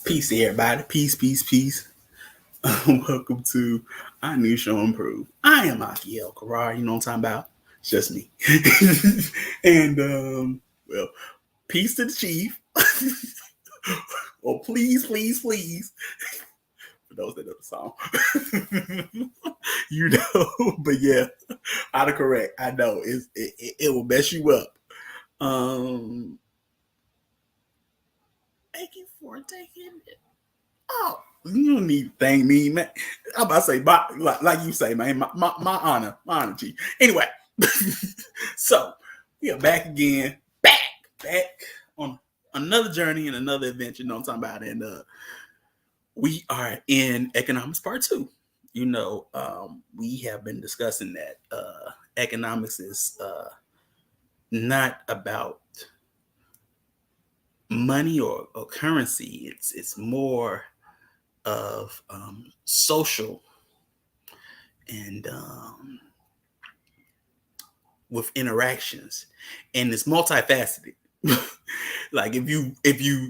Peace, everybody. Peace, peace, peace. Welcome to our new show, Improve. I am Akiel Carrara. You know what I'm talking about? It's just me. and, well, peace to the chief. Well, please, please, please. For those that know the song. You know, but yeah, autocorrect. I know. It will mess you up. Thank you for taking it. Oh, you don't need to thank me, man. I'm about to say, like you say, man, my honor, chief. Anyway, so we are back again, back on another journey and another adventure. You know what I'm talking about? And we are in economics part 2. You know, we have been discussing that economics is not about money or currency. It's more of social and with interactions, and it's multifaceted. Like if you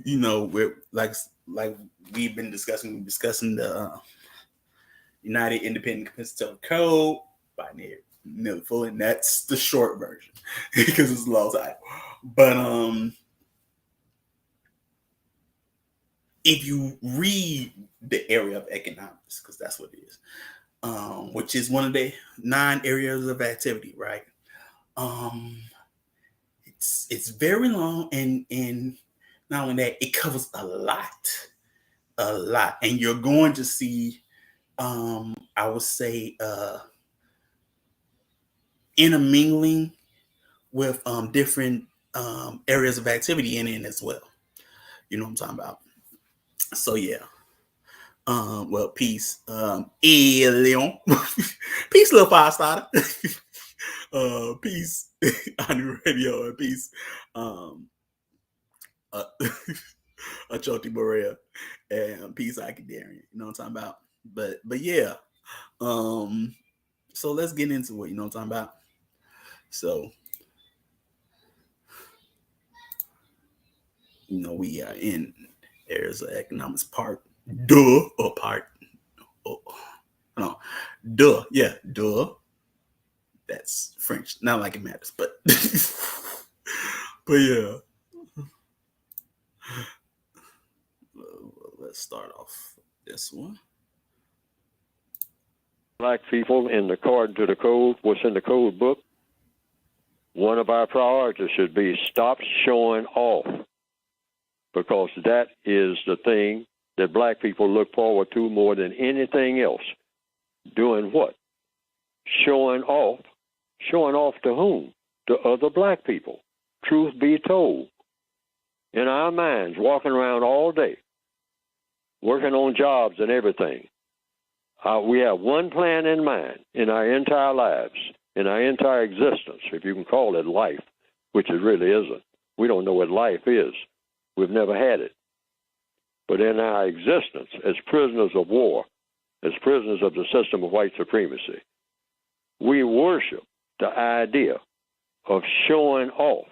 know, we're like we've been discussing the United Independent Compensatory Code by Neely Fuller, and that's the short version because it's a long time. But if you read the area of economics, because that's what it is, which is one of the 9 areas of activity, right? It's very long, and not only that, it covers a lot, and you're going to see, I would say, intermingling with different areas of activity in it as well. You know what I'm talking about? So yeah. Well, peace. Leon. Peace, little fire starter. Peace on the radio, and peace. Achoti Borea, and peace Akadarian. You know what I'm talking about? But yeah. So let's get into it. You know what I'm talking about? So, you know, we are in areas of economics part part. Oh, no, yeah, that's French. Not like it matters, but but yeah. Let's start off this one. Black people, according to the code, what's in the code book, one of our priorities should be stop showing off, because that is the thing that black people look forward to more than anything else. Doing what? Showing off. Showing off to whom? To other black people. Truth be told. In our minds, walking around all day, working on jobs and everything. We have one plan in mind in our entire lives, in our entire existence, if you can call it life, which it really isn't. We don't know what life is. We've never had it. But in our existence, as prisoners of war, as prisoners of the system of white supremacy, we worship the idea of showing off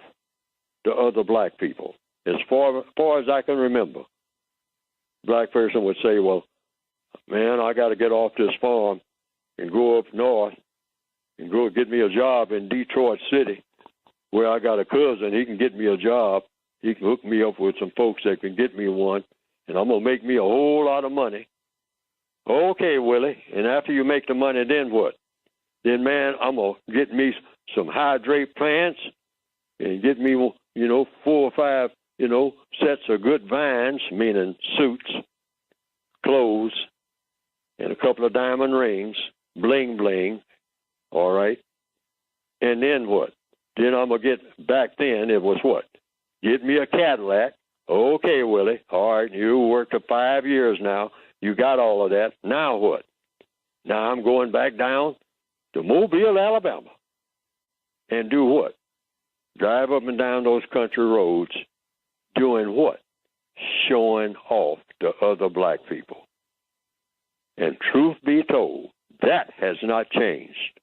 to other black people. As far as I can remember, black person would say, well, man, I got to get off this farm and go up north and go get me a job in Detroit City, where I got a cousin. He can get me a job. He can hook me up with some folks that can get me one, and I'm going to make me a whole lot of money. Okay, Willie, and after you make the money, then what? Then, man, I'm going to get me some hydrate plants and get me, 4 or 5, sets of good vines, meaning suits, clothes, and a couple of diamond rings, bling bling, all right? And then what? Then I'm going to get, back then it was what? Get me a Cadillac. Okay, Willie, all right, you worked for 5 years now. You got all of that. Now what? Now I'm going back down to Mobile, Alabama. And do what? Drive up and down those country roads doing what? Showing off to other black people. And truth be told, that has not changed.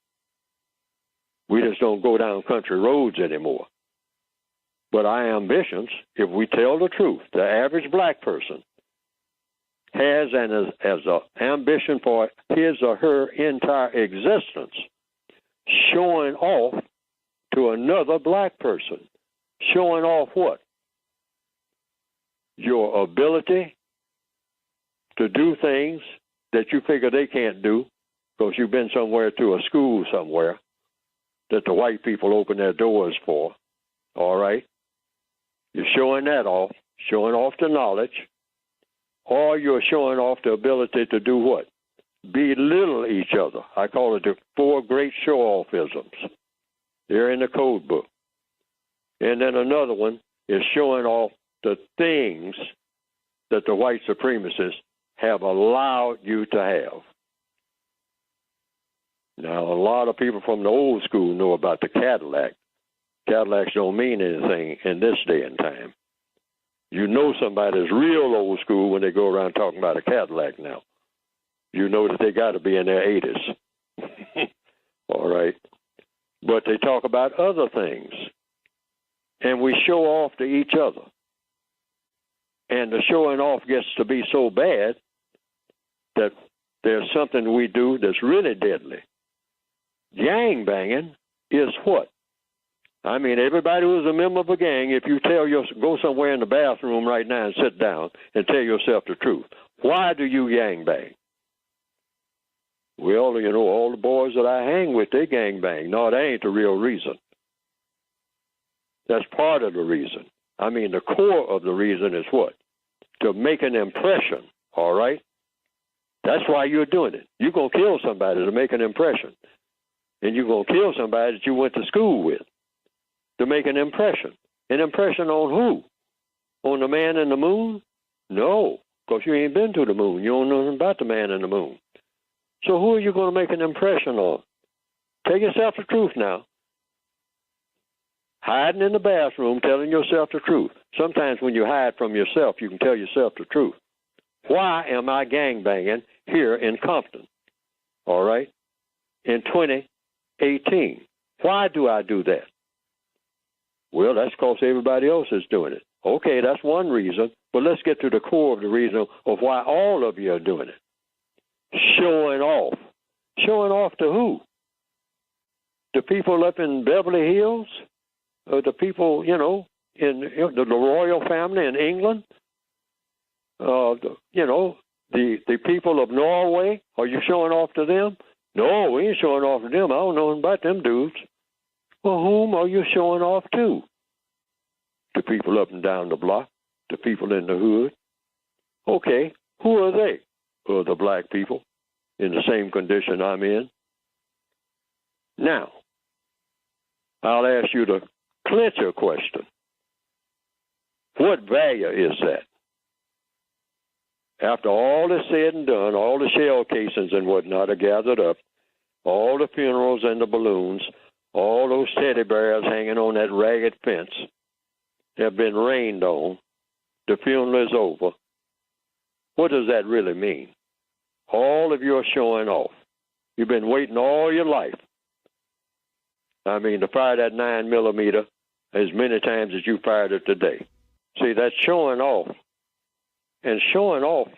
We just don't go down country roads anymore. But our ambitions, if we tell the truth, the average black person has an ambition for his or her entire existence, showing off to another black person. Showing off what? Your ability to do things that you figure they can't do because you've been somewhere to a school somewhere that the white people open their doors for, all right? You're showing that off, showing off the knowledge, or you're showing off the ability to do what? Belittle each other. I call it the 4 great show-offisms. They're in the code book. And then another one is showing off the things that the white supremacists have allowed you to have. Now, a lot of people from the old school know about the Cadillac. Cadillacs don't mean anything in this day and time. You know somebody's real old school when they go around talking about a Cadillac now. You know that they got to be in their 80s. All right. But they talk about other things. And we show off to each other. And the showing off gets to be so bad that there's something we do that's really deadly. Gang banging is what? I mean, everybody who's a member of a gang, if you go somewhere in the bathroom right now and sit down and tell yourself the truth. Why do you gang bang? Well, you know, all the boys that I hang with, they gang bang. No, that ain't the real reason. That's part of the reason. I mean, the core of the reason is what? To make an impression, all right? That's why you're doing it. You're going to kill somebody to make an impression. And you're going to kill somebody that you went to school with to make an impression. An impression on who? On the man in the moon? No, because you ain't been to the moon. You don't know nothing about the man in the moon. So who are you going to make an impression on? Tell yourself the truth now. Hiding in the bathroom, telling yourself the truth. Sometimes when you hide from yourself, you can tell yourself the truth. Why am I gangbanging here in Compton? All right? In 2018. Why do I do that? Well, that's because everybody else is doing it. Okay, that's one reason. But let's get to the core of the reason of why all of you are doing it. Showing off. Showing off to who? The people up in Beverly Hills? Or the people, you know, in the royal family in England? The people of Norway? Are you showing off to them? No, we ain't showing off to them. I don't know nothing about them dudes. Well, whom are you showing off to? The people up and down the block, the people in the hood. Okay, who are they? Well, the black people in the same condition I'm in. Now, I'll ask you the clincher question. What value is that? After all is said and done, all the shell casings and whatnot are gathered up, all the funerals and the balloons, all those teddy bears hanging on that ragged fence have been rained on, the funeral is over. What does that really mean? All of you are showing off. You've been waiting all your life. I mean, to fire that 9mm as many times as you fired it today. See, that's showing off. And showing off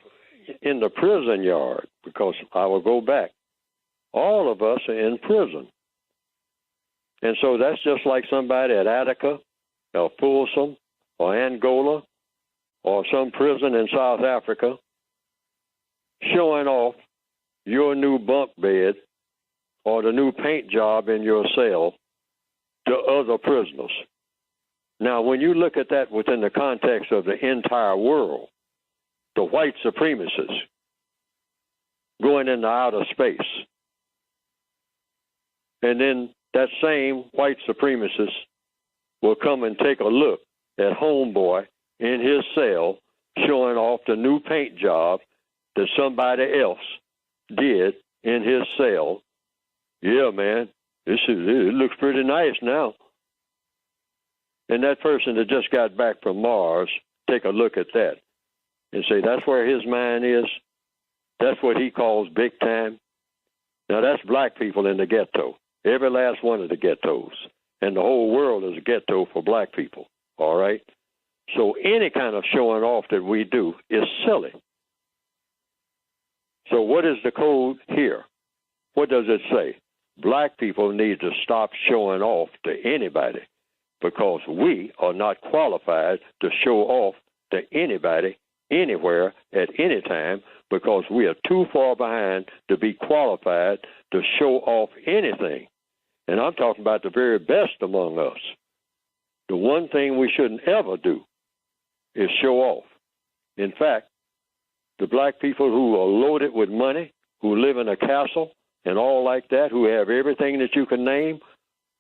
in the prison yard, because I will go back. All of us are in prison. And so that's just like somebody at Attica, or Folsom, or Angola, or some prison in South Africa, showing off your new bunk bed or the new paint job in your cell to other prisoners. Now, when you look at that within the context of the entire world, the white supremacists going into outer space, and then that same white supremacist will come and take a look at homeboy in his cell showing off the new paint job that somebody else did in his cell. Yeah, man, it looks pretty nice now. And that person that just got back from Mars, take a look at that and say, that's where his mind is. That's what he calls big time. Now, that's black people in the ghetto, every last one of the ghettos. And the whole world is a ghetto for black people, all right? So any kind of showing off that we do is silly. So what is the code here? What does it say? Black people need to stop showing off to anybody because we are not qualified to show off to anybody, anywhere, at any time, because we are too far behind to be qualified to show off anything. And I'm talking about the very best among us. The one thing we shouldn't ever do is show off. In fact, the black people who are loaded with money, who live in a castle and all like that, who have everything that you can name,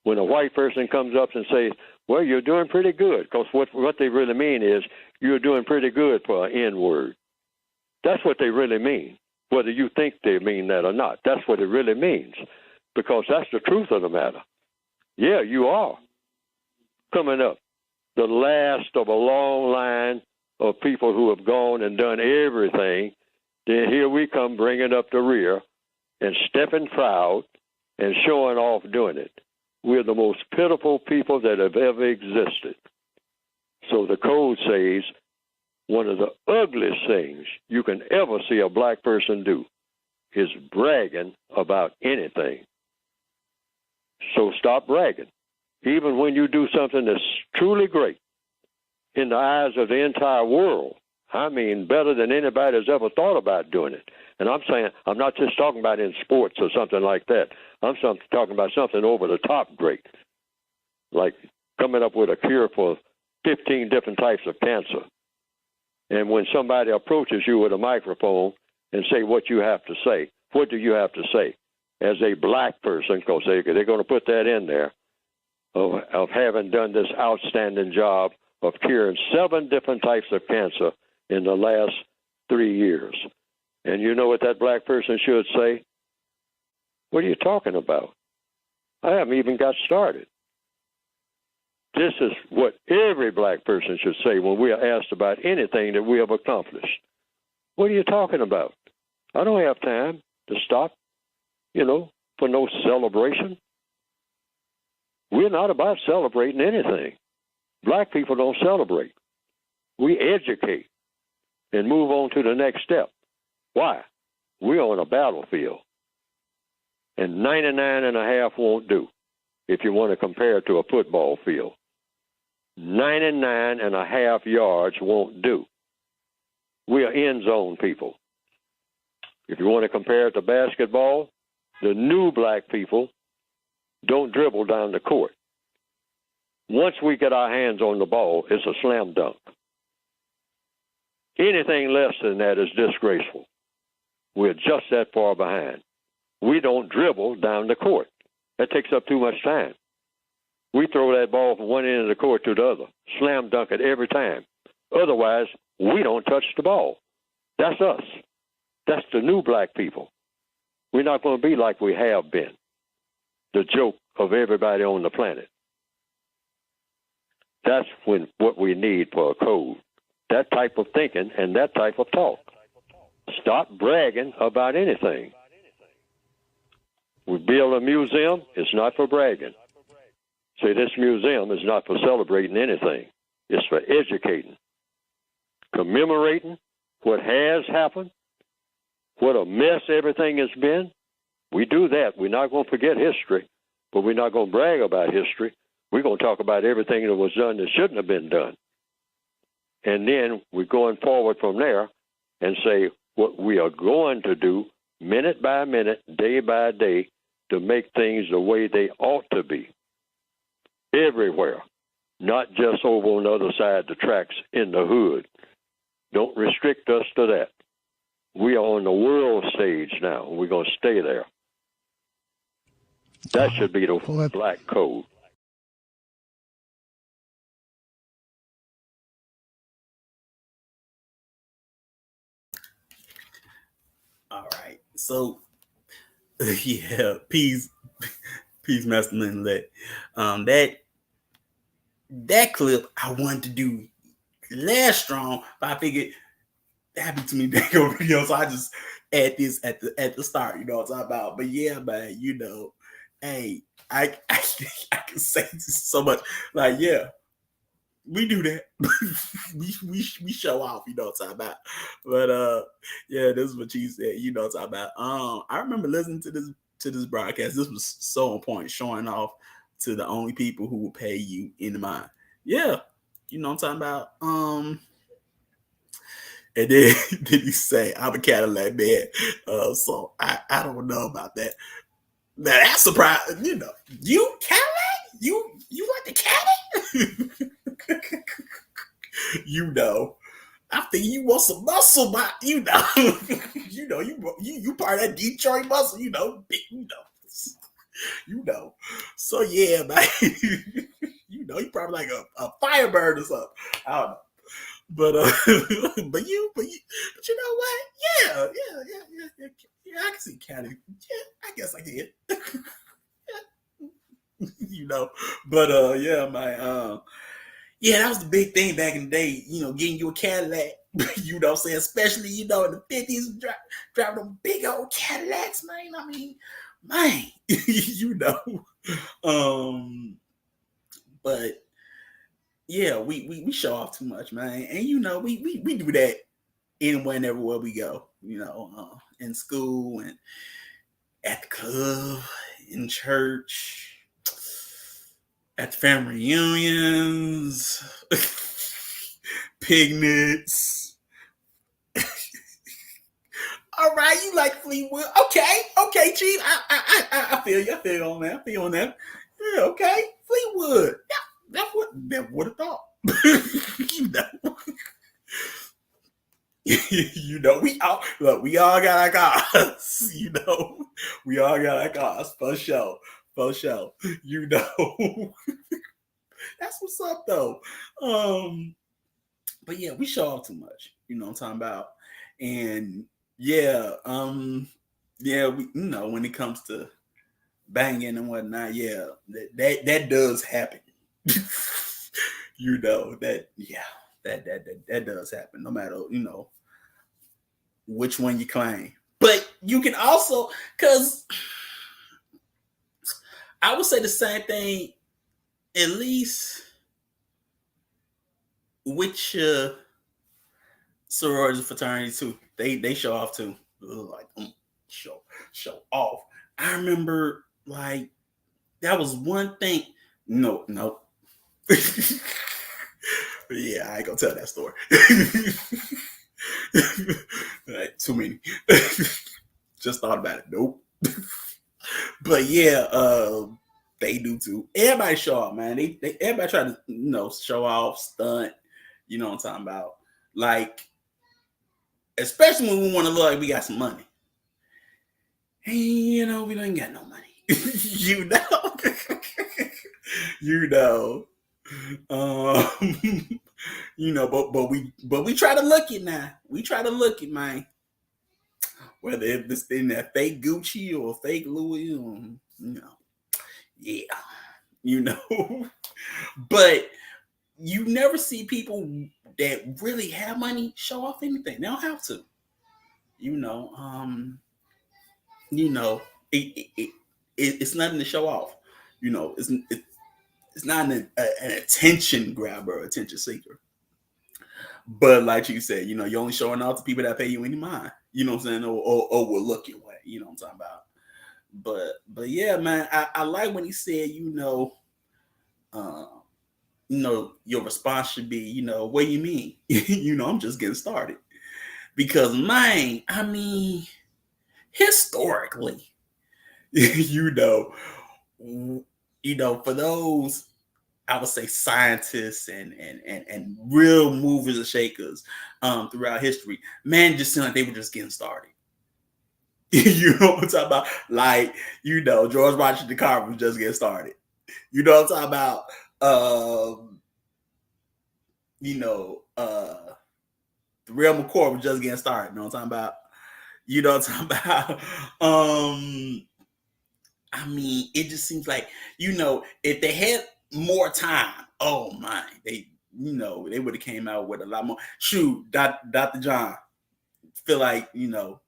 when a white person comes up and says, well, you're doing pretty good, because what they really mean is you're doing pretty good for an N-word. That's what they really mean, whether you think they mean that or not. That's what it really means, because that's the truth of the matter. Yeah, you are coming up, the last of a long line of people who have gone and done everything. Then here we come bringing up the rear and stepping proud and showing off doing it. We're the most pitiful people that have ever existed. So the code says one of the ugliest things you can ever see a black person do is bragging about anything. So stop bragging. Even when you do something that's truly great in the eyes of the entire world, I mean better than anybody has ever thought about doing it. And I'm saying, I'm not just talking about in sports or something like that. I'm talking about something over the top great, like coming up with a cure for 15 different types of cancer. And when somebody approaches you with a microphone and say what you have to say, what do you have to say? As a black person, because they're going to put that in there, of having done this outstanding job of curing 7 different types of cancer in the last 3 years. And you know what that black person should say? What are you talking about? I haven't even got started. This is what every black person should say when we are asked about anything that we have accomplished. What are you talking about? I don't have time to stop, for no celebration. We're not about celebrating anything. Black people don't celebrate. We educate and move on to the next step. Why? We're on a battlefield. And 99.5 won't do if you want to compare it to a football field. 99.5 yards won't do. We are end zone people. If you want to compare it to basketball, the new black people don't dribble down the court. Once we get our hands on the ball, it's a slam dunk. Anything less than that is disgraceful. We're just that far behind. We don't dribble down the court. That takes up too much time. We throw that ball from one end of the court to the other, slam dunk it every time. Otherwise, we don't touch the ball. That's us. That's the new black people. We're not going to be like we have been, the joke of everybody on the planet. That's what we need for a code, that type of thinking and that type of talk. Stop bragging about anything. We build a museum, it's not for bragging. Say this museum is not for celebrating anything. It's for educating, commemorating what has happened, what a mess everything has been. We do that. We're not going to forget history, but we're not going to brag about history. We're going to talk about everything that was done that shouldn't have been done. And then we're going forward from there and say what we are going to do minute by minute, day by day, to make things the way they ought to be. Everywhere, not just over on the other side of the tracks in the hood. Don't restrict us to that. We are on the world stage now. We're going to stay there. That should be the black code. All right. So, yeah, peace, Master Inlet. That clip I wanted to do last strong, but I figured it happened to me back over video, so I just add this at the start. You know what I'm talking about? But yeah, man, hey, I can say this so much. Like, yeah, We do that. we show off, you know what I'm talking about. But yeah, this is what she said, you know what I'm talking about. I remember listening to this broadcast. This was so on point, showing off to the only people who will pay you in the mind. Yeah, you know what I'm talking about. And then did he say I'm a Cadillac man? So I don't know about that. Now that's surprising, you know. You Cadillac? You like the Cadillac? You know. I think you want some muscle, but you know, you part of that Detroit muscle, you know, you know. So yeah, man, you know, you probably like a Firebird or something. I don't know, but but you know what? Yeah. I can see County. Yeah, I guess I can. You know, but yeah, man. Yeah, that was the big thing back in the day, you know, getting you a Cadillac, you know what I'm saying? Especially, you know, in the 50s, driving them big old Cadillacs, man. I mean, man, you know. But yeah, we show off too much, man. And you know, we do that anywhere and everywhere we go, you know, in school and at the club, in church, at the family reunions, picnics. All right, you like Fleetwood? Okay, Chief. I feel you. I feel you on that. I feel on that. Yeah, okay, Fleetwood. Yeah, that's what. Never would have thought. You know. You know, we all got our cars. You know, we all got our cars for sure, for sure. You know, that's what's up though. But yeah, we show off too much. You know what I'm talking about, and yeah, yeah, we, you know, when it comes to banging and whatnot, yeah, that does happen. You know that, yeah, that does happen. No matter, you know, which one you claim. But you can also, because I would say the same thing, at least with your sorority fraternity too. They show off too. Like show off. I remember like that was one thing. No. Yeah, I ain't gonna tell that story. Like, too many. Just thought about it. Nope. But yeah, they do too. Everybody show off, man. They everybody try to, you know, show off, stunt. You know what I'm talking about? Like, especially when we want to look like we got some money. Hey, you know, we don't got no money. You know, you know. You know, but we try to look it now. We try to look it, man. Whether it's in that fake Gucci or fake Louis, or, you know, yeah, you know. But you never see people that really have money show off anything. They don't have to. You know, you know, it's nothing to show off. You know, it's not an attention grabber or attention seeker. But like you said, you know, you're only showing off to people that pay you any mind. You know what I'm saying? Or will look your way. You know what I'm talking about? But yeah, man, I like when he said, uh, you know, your response should be, you know, what do you mean? You know, I'm just getting started. Because man, I mean, historically, you know, for those, I would say, scientists and real movers and shakers throughout history, man, just seemed like they were just getting started. You know what I'm talking about? Like, you know, George Washington Carver was just getting started. You know what I'm talking about? You know, the real McCoy was just getting started. You know what I'm talking about? You know what I'm talking about? I mean, it just seems like, you know, if they had more time, oh my, they, you know, they would have came out with a lot more. Shoot, Dr. John, feel like, you know,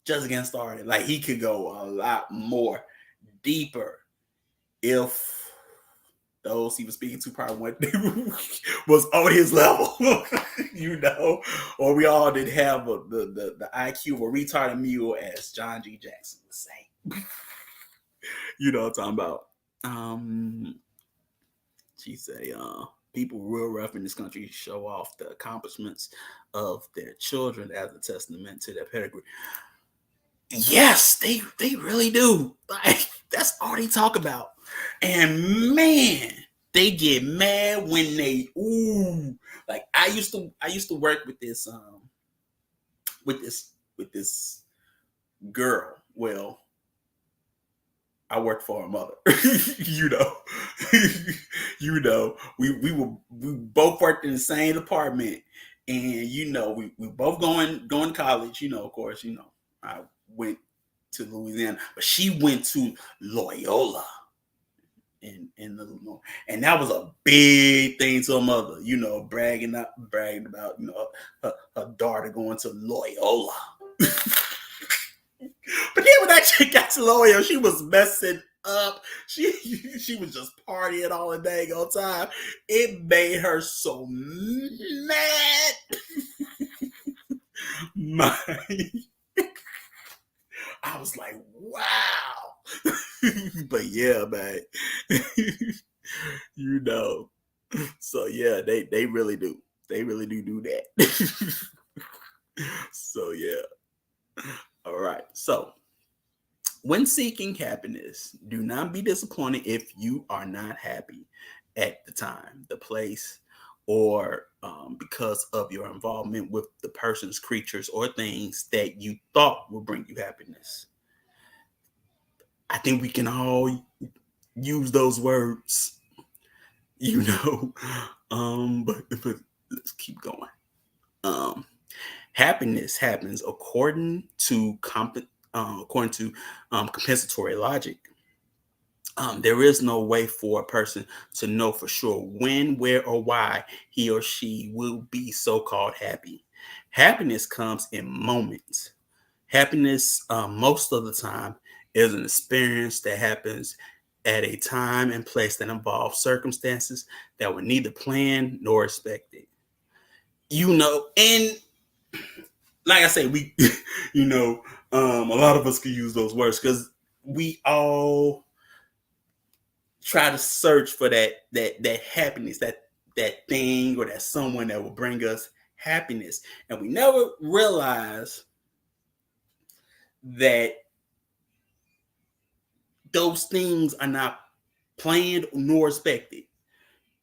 just getting started. Like he could go a lot more deeper if those he was speaking to probably was on his level, or we all didn't have the IQ of a retarded mule, as John G. Jackson would say. You know what I'm talking about. She say, people real rough in this country show off the accomplishments of their children as a testament to their pedigree. Yes, they really do. Like, that's all they talk about. And man, they get mad when they like I used to work with this with this girl. Well, I worked for her mother. We both worked in the same department, and we both going to college. Of course, I went to Louisiana, but she went to Loyola in Illinois, and that was a big thing to her mother. Bragging about her daughter going to Loyola. But then when that chick got to Loyola, she was messing up. She was just partying all the dang on time. It made her so mad. I was like, wow. But yeah, man. So yeah, they really do. They really do that. So yeah. All right. So when seeking happiness, do not be disappointed if you are not happy at the time, the place, or because of your involvement with the persons, creatures, or things that you thought will bring you happiness. I think we can all use those words, but let's keep going. Happiness happens according to compensatory logic. There is no way for a person to know for sure when, where, or why he or she will be so-called happy. Happiness comes in moments. Happiness, most of the time, is an experience that happens at a time and place that involves circumstances that were neither planned nor expected. And like I say, we, a lot of us can use those words because we all try to search for that happiness, that thing or that someone that will bring us happiness, and we never realize that those things are not planned nor expected.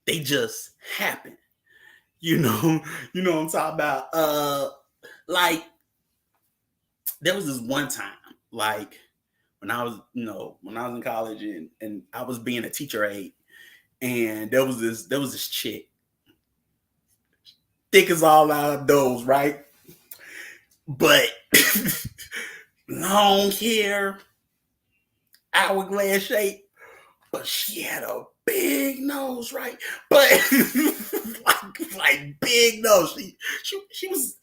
They just happen. What I'm talking about. Like there was this one time, like when I was in college and I was being a teacher aide, and there was this chick, thick as all out those, right? But long hair, hourglass shape, but she had a big nose, right? But like big nose. She was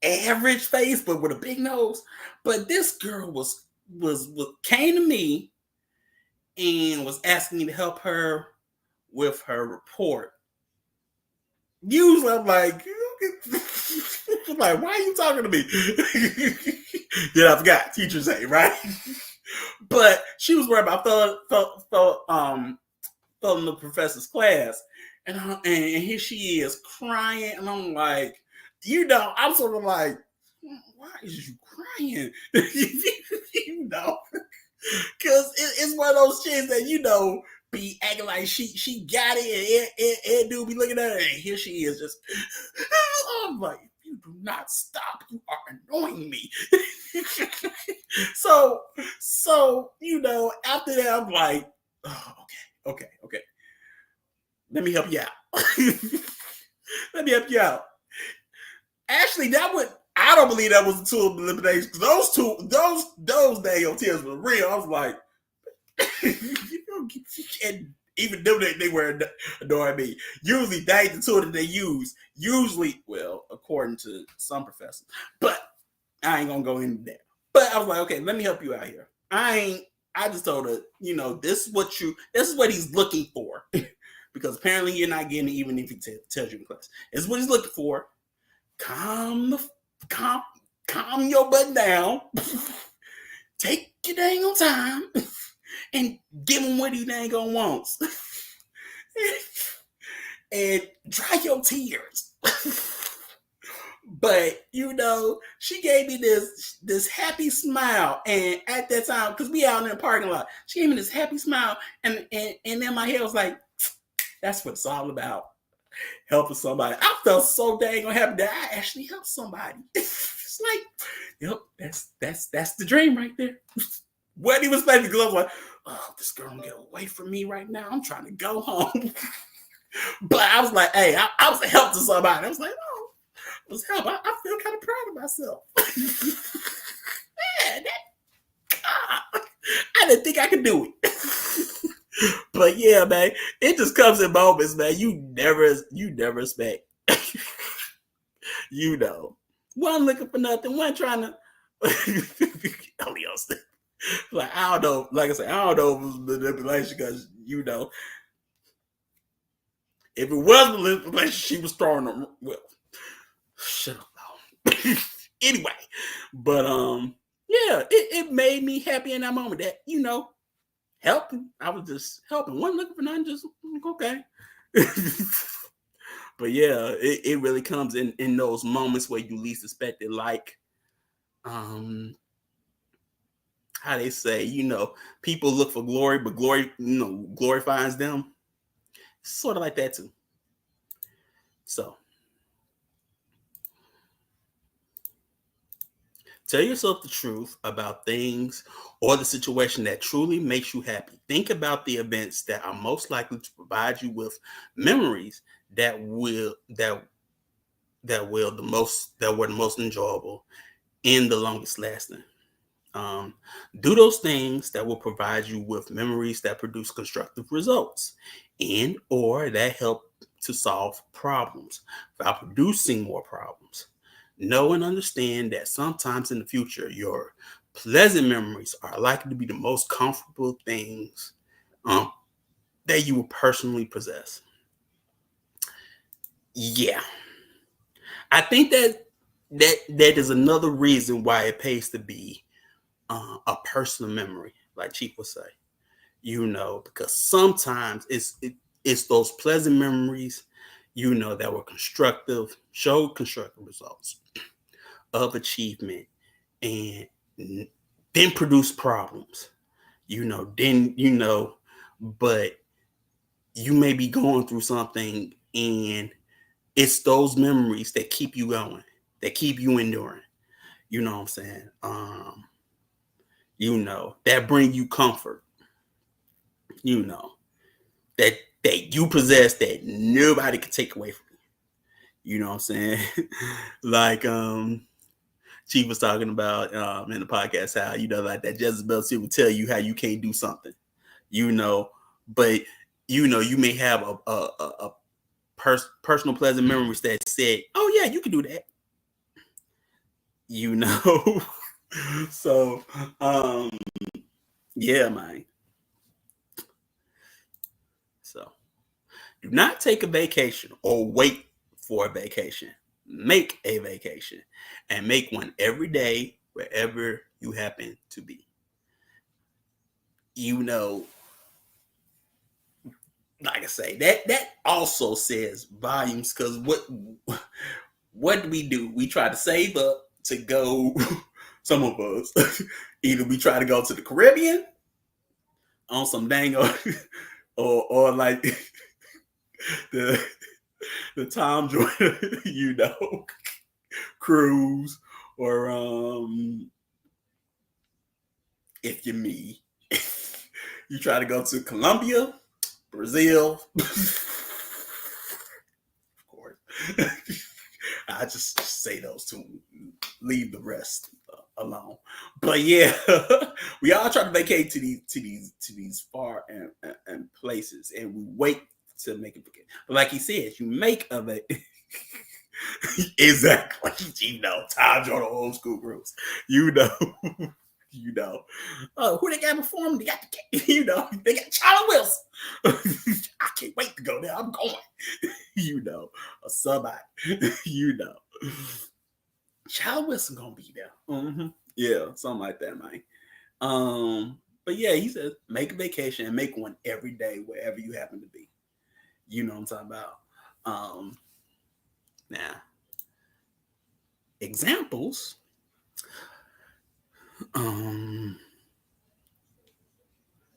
average face, but with a big nose. But this girl was came to me and was asking me to help her with her report. Usually I'm like, why are you talking to me? Yeah, I forgot. Teachers say, right? But she was worried about failing the professor's class. And here she is crying. And I'm like, I'm sort of like, why is you crying? Because it's one of those chicks that, be acting like she got it, and dude be looking at her, and here she is just. I'm like, if you do not stop, you are annoying me. So after that, I'm like, oh, okay. Let me help you out. Actually, I don't believe that was a tool of elimination. Those dang tears were real. I was like, and even though they were annoying me, usually that ain't the tool that they use. Usually, well, according to some professors, but I ain't gonna go into that. But I was like, okay, let me help you out here. I ain't I just told her, this is what he's looking for. Because apparently you're not getting it even if he tells you in class. This is what he's looking for. Calm your butt down. Take your dang on time and give him what he dang on wants. And dry your tears. But she gave me this happy smile, and at that time, because we out in the parking lot, she gave me this happy smile, and then my head was like, that's what it's all about, helping somebody. I felt so dang happy that I actually helped somebody. It's like, yep, that's the dream right there. When he was playing the glove, like, oh, this girl get away from me right now. I'm trying to go home. But I was like, hey, I was a help to somebody. I was like, oh, I was help. I feel kind of proud of myself. Man, I didn't think I could do it. But yeah, man, it just comes in moments, man. You never expect. One looking for nothing, one trying to. Like, I don't know. Like I said, I don't know if it was manipulation because if it was manipulation, she was throwing them. Well, shut up, though. Anyway, but yeah, it made me happy in that moment that helping. I was just helping. Wasn't looking for nothing. Just okay. But yeah, it really comes in those moments where you least expect it. Like, how they say, people look for glory, but glory, glory finds them. Sort of like that too. So, tell yourself the truth about things or the situation that truly makes you happy. Think about the events that are most likely to provide you with memories that were the most enjoyable and the longest lasting. Do those things that will provide you with memories that produce constructive results and or that help to solve problems without producing more problems. Know and understand that sometimes in the future, your pleasant memories are likely to be the most comfortable things that you will personally possess. Yeah. I think that is another reason why it pays to be a personal memory, like Chief would say, because sometimes it's those pleasant memories, that were constructive, showed constructive results of achievement, and then produce problems, but you may be going through something, and it's those memories that keep you going, that keep you enduring. You know what I'm saying? That bring you comfort, that you possess that nobody can take away from you. You know what I'm saying? Like Chief was talking about in the podcast how, like that Jezebel will tell you how you can't do something, but you may have a personal pleasant memories that said, oh yeah, you can do that. So yeah, man. So do not take a vacation or wait for a vacation. Make a vacation and make one every day wherever you happen to be. Like I say, that also says volumes, because what do? We try to save up to go. Some of us either we try to go to the Caribbean on some dang or like the Tom Jordan, cruise, or if you're me, you try to go to Colombia, Brazil. Of course. I just say those two, leave the rest alone. But yeah, we all try to vacate to these far and places, and we wait to make it vacation. But like he says, you make of it. Exactly. Tom Jordan old school groups. You know, who they got before them? They got they got Charlie Wilson. I can't wait to go there. I'm going. Or somebody. Charlie Wilson gonna be there. Mm-hmm. Yeah, something like that, man. But yeah, he says make a vacation and make one every day wherever you happen to be. You know what I'm talking about. Now, examples.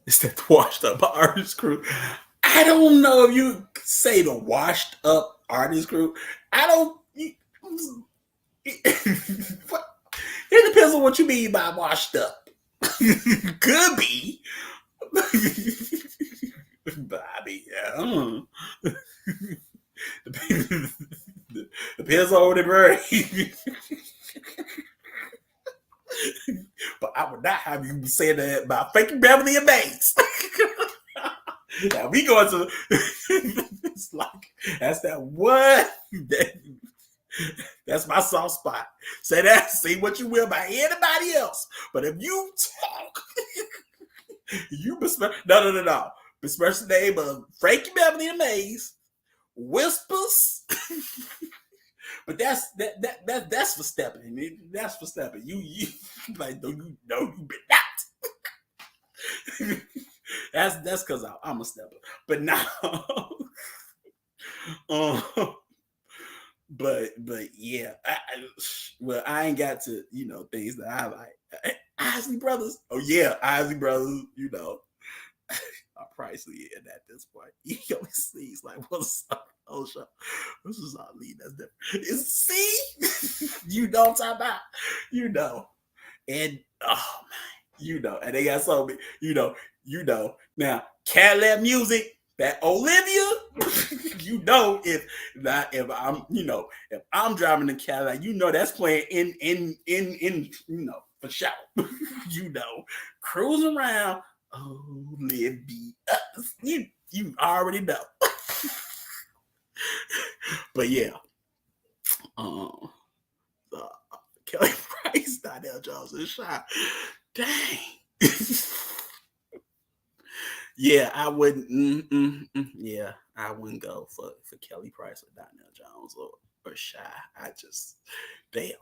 It's that washed up artist crew. I don't know if you say the washed up artist crew. I don't. It depends on what you mean by washed up. Could be. But I mean, yeah. Depends on the bird. But I would not have you say that about faking Beverly and Maze. Now we going to it's like that's that what that's my soft spot. Say that, say what you will about anybody else. But if you talk, you besmirch no. Besmirch the name of Frankie Beverly and Maze, Whispers. But that's for stepping. That's for stepping. You like no, you better not. That's because I'm a stepper. But now, but yeah, I ain't got to things that I like. Isley Brothers. Oh yeah, Isley Brothers. Are pricey at this point. He always sees like what's up. Oh, sure. This is our lead. That's different. See, you know what I'm talking about. And oh man, and they got so many. Now Cadillac Music. That Olivia, if I'm driving the Cadillac, that's playing in for sure. Cruising around, Olivia, you already know. But yeah, Kelly Price, Donnell Jones, and Shy. Dang. Yeah, I wouldn't. Yeah, I wouldn't go for Kelly Price or Donnell Jones or Shy. I just damn.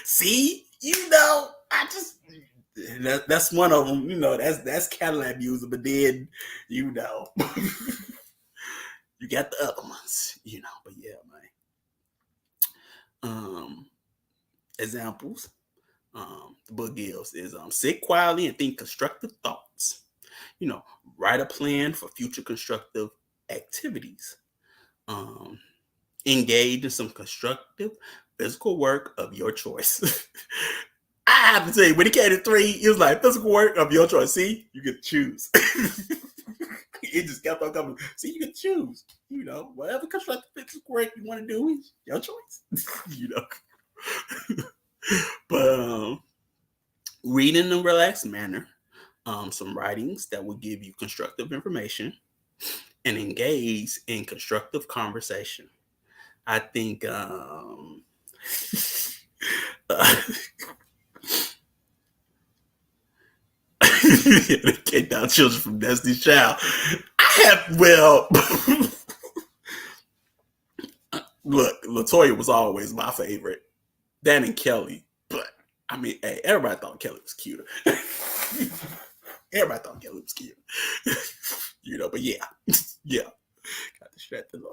See, I just that's one of them. That's Cadillac Music, but then you got the other ones. But yeah, man. Examples. The book gives is sit quietly and think constructive thoughts. Write a plan for future constructive activities. Engage in some constructive physical work of your choice. I have to tell you, when it came to 3, it was like physical work of your choice. See, you get to choose. It just kept on coming. See, you can choose. Whatever constructive physical work you want to do is your choice. But read in a relaxed manner, some writings that will give you constructive information, and engage in constructive conversation. I think they kicked out children from Destiny's Child. Look, LaToya was always my favorite. Dan and Kelly, but I mean, hey, everybody thought Kelly was cute. Everybody thought Kelly was cute. But yeah. Got distracted.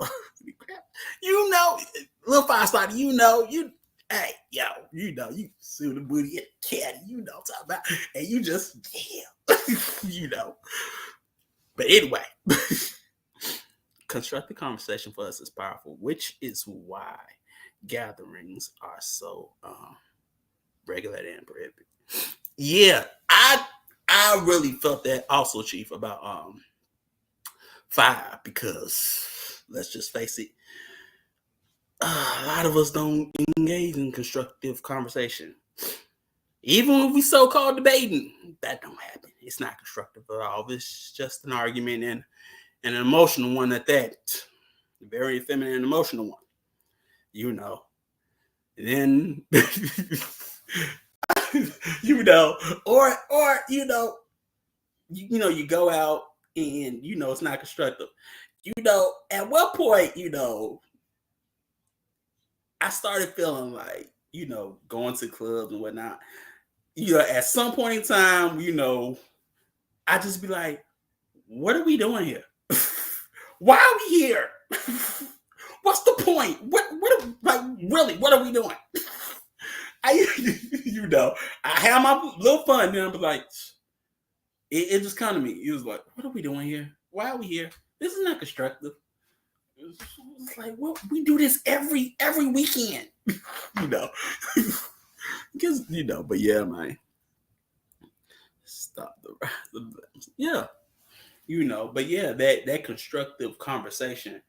Little fireside, hey, yo, you sue the booty at the caddy, talking about, and you just, But anyway, constructive conversation for us is powerful, which is why gatherings are so regulated and prohibited. Yeah, I really felt that also, Chief, about fire, because let's just face it, a lot of us don't engage in constructive conversation. Even when we so-called debating, that don't happen. It's not constructive at all. It's just an argument, and an emotional one at that. A very feminine and emotional one. then you know, or you go out and it's not constructive. At what point, I started feeling like, going to clubs and whatnot. At some point in time, I just be like, what are we doing here? Why are we here? What's the point? Really, what are we doing? I, I have my little fun, then I'm like, it just kind of me. It was like, what are we doing here? Why are we here? This is not constructive. It's like, well, we do this every weekend, because But yeah, man, stop the yeah, But yeah, that constructive conversation,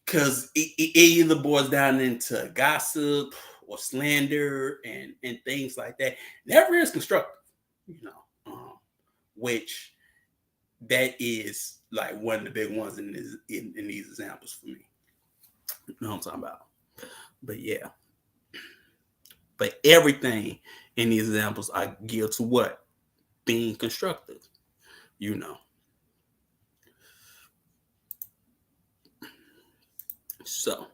because it either boils down into gossip or slander and things like that. Never is constructive, which that is like one of the big ones in these examples for me. You know what I'm talking about? But yeah, but everything in these examples are geared to what? Being constructive, So,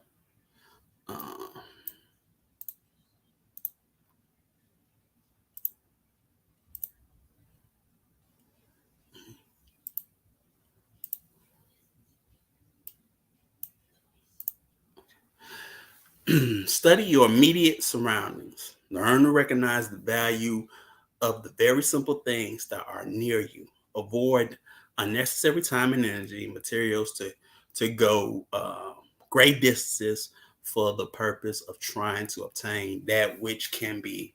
study your immediate surroundings. Learn to recognize the value of the very simple things that are near you. Avoid unnecessary time and energy, materials to go great distances for the purpose of trying to obtain that which can be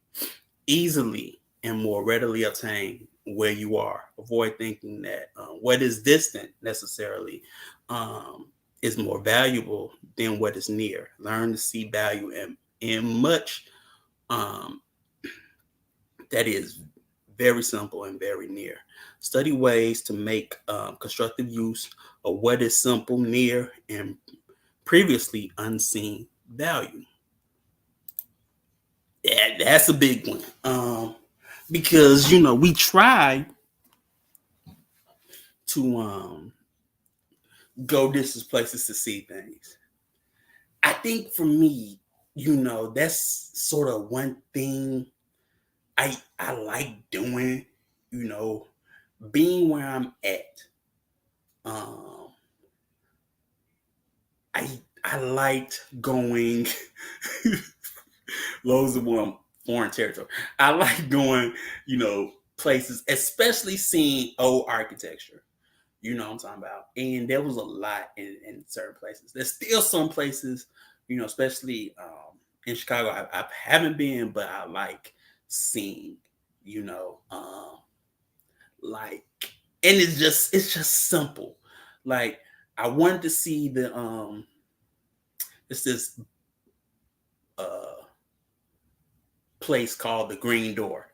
easily and more readily obtained where you are. Avoid thinking that what is distant necessarily is more valuable than what is near. Learn to see value in much that is very simple and very near. Study ways to make constructive use of what is simple, near, and previously unseen value. Yeah, that's a big one. Because we try to go distance places to see things. I think for me, that's sort of one thing I like doing, being where I'm at. I liked going loads of foreign territory. I like going, places, especially seeing old architecture. You know what I'm talking about? And there was a lot in certain places. There's still some places, especially in Chicago, I haven't been, but I like seeing, like, and it's just simple. Like, I wanted to see it's this place called the Green Door.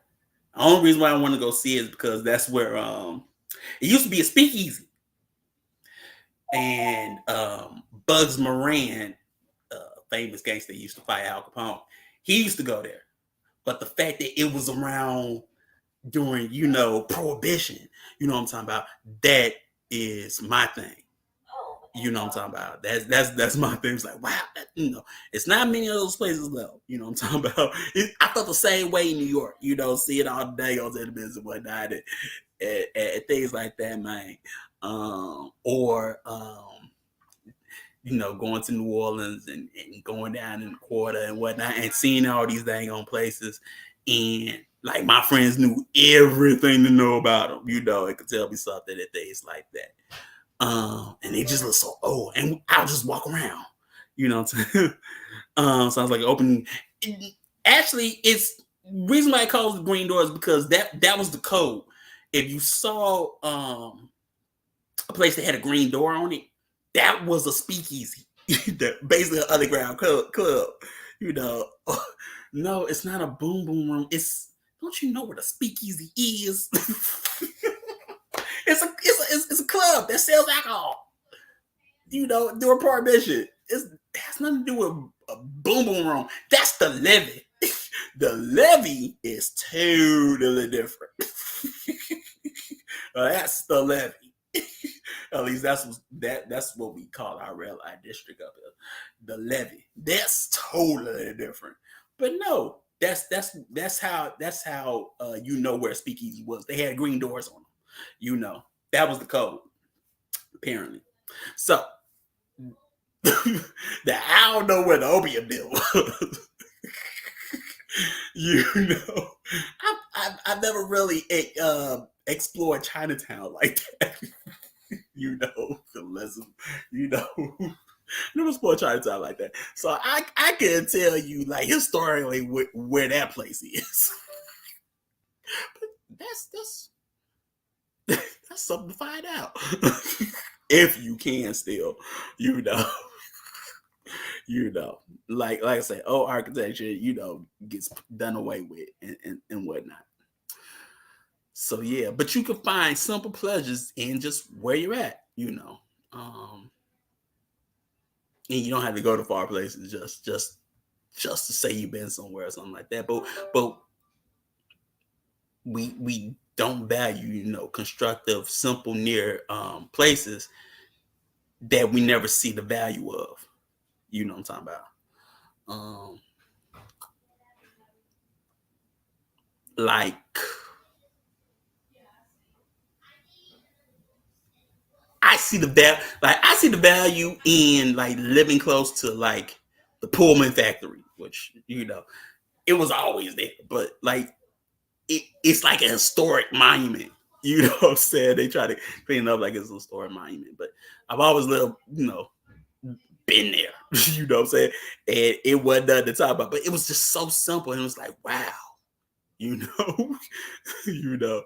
The only reason why I want to go see it is because that's where it used to be a speakeasy. And Bugs Moran, famous gangster, used to fight Al Capone. He used to go there. But the fact that it was around during, Prohibition, you know what I'm talking about, that is my thing. You know what I'm talking about? That's my thing. It's like, wow, it's not many of those places left. You know what I'm talking about? I felt the same way in New York. See it all day on television and whatnot, and things like that, man. Or going to New Orleans and going down in the quarter and whatnot, and seeing all these dang on places, and like my friends knew everything to know about them. It could tell me something and things like that. And they just look so old, and I'll just walk around, So I was like, open. Actually, it's reason why I call it the Green Door is because that was the code. If you saw a place that had a green door on it, that was a speakeasy, basically an underground club. No, it's not a boom boom room. Don't you know what a speakeasy is? It's a club that sells alcohol. During Prohibition. has nothing to do with a boom boom room. That's the levee. The levee is totally different. That's the levee. At least that's what we call our red light district up here. The levee. That's totally different. But no, that's how you know where Speakeasy was. They had green doors on them. You know, that was the code, apparently. So I don't know where the opium deal was. You know, I've never really explored Chinatown like that. You know, unless you know, never explored Chinatown like that. So I can tell you like historically where that place is. But that's something to find out. If you can still, you know. You know, like I say, architecture, you know, gets done away with and whatnot. So yeah, but you can find simple pleasures in just where you're at, you know. And you don't have to go to far places just to say you've been somewhere or something like that. But we don't value, you know, constructive, simple, near places that we never see the value of. You know what I'm talking about? Like I see the value in like living close to like the Pullman factory, which you know it was always there, but like it's like a historic monument. You know what I'm saying? They try to clean it up like it's a historic monument, but I've always lived, you know, been there. You know what I'm saying? And it wasn't nothing to talk about, but it was just so simple, and it was like, wow, you know, you know,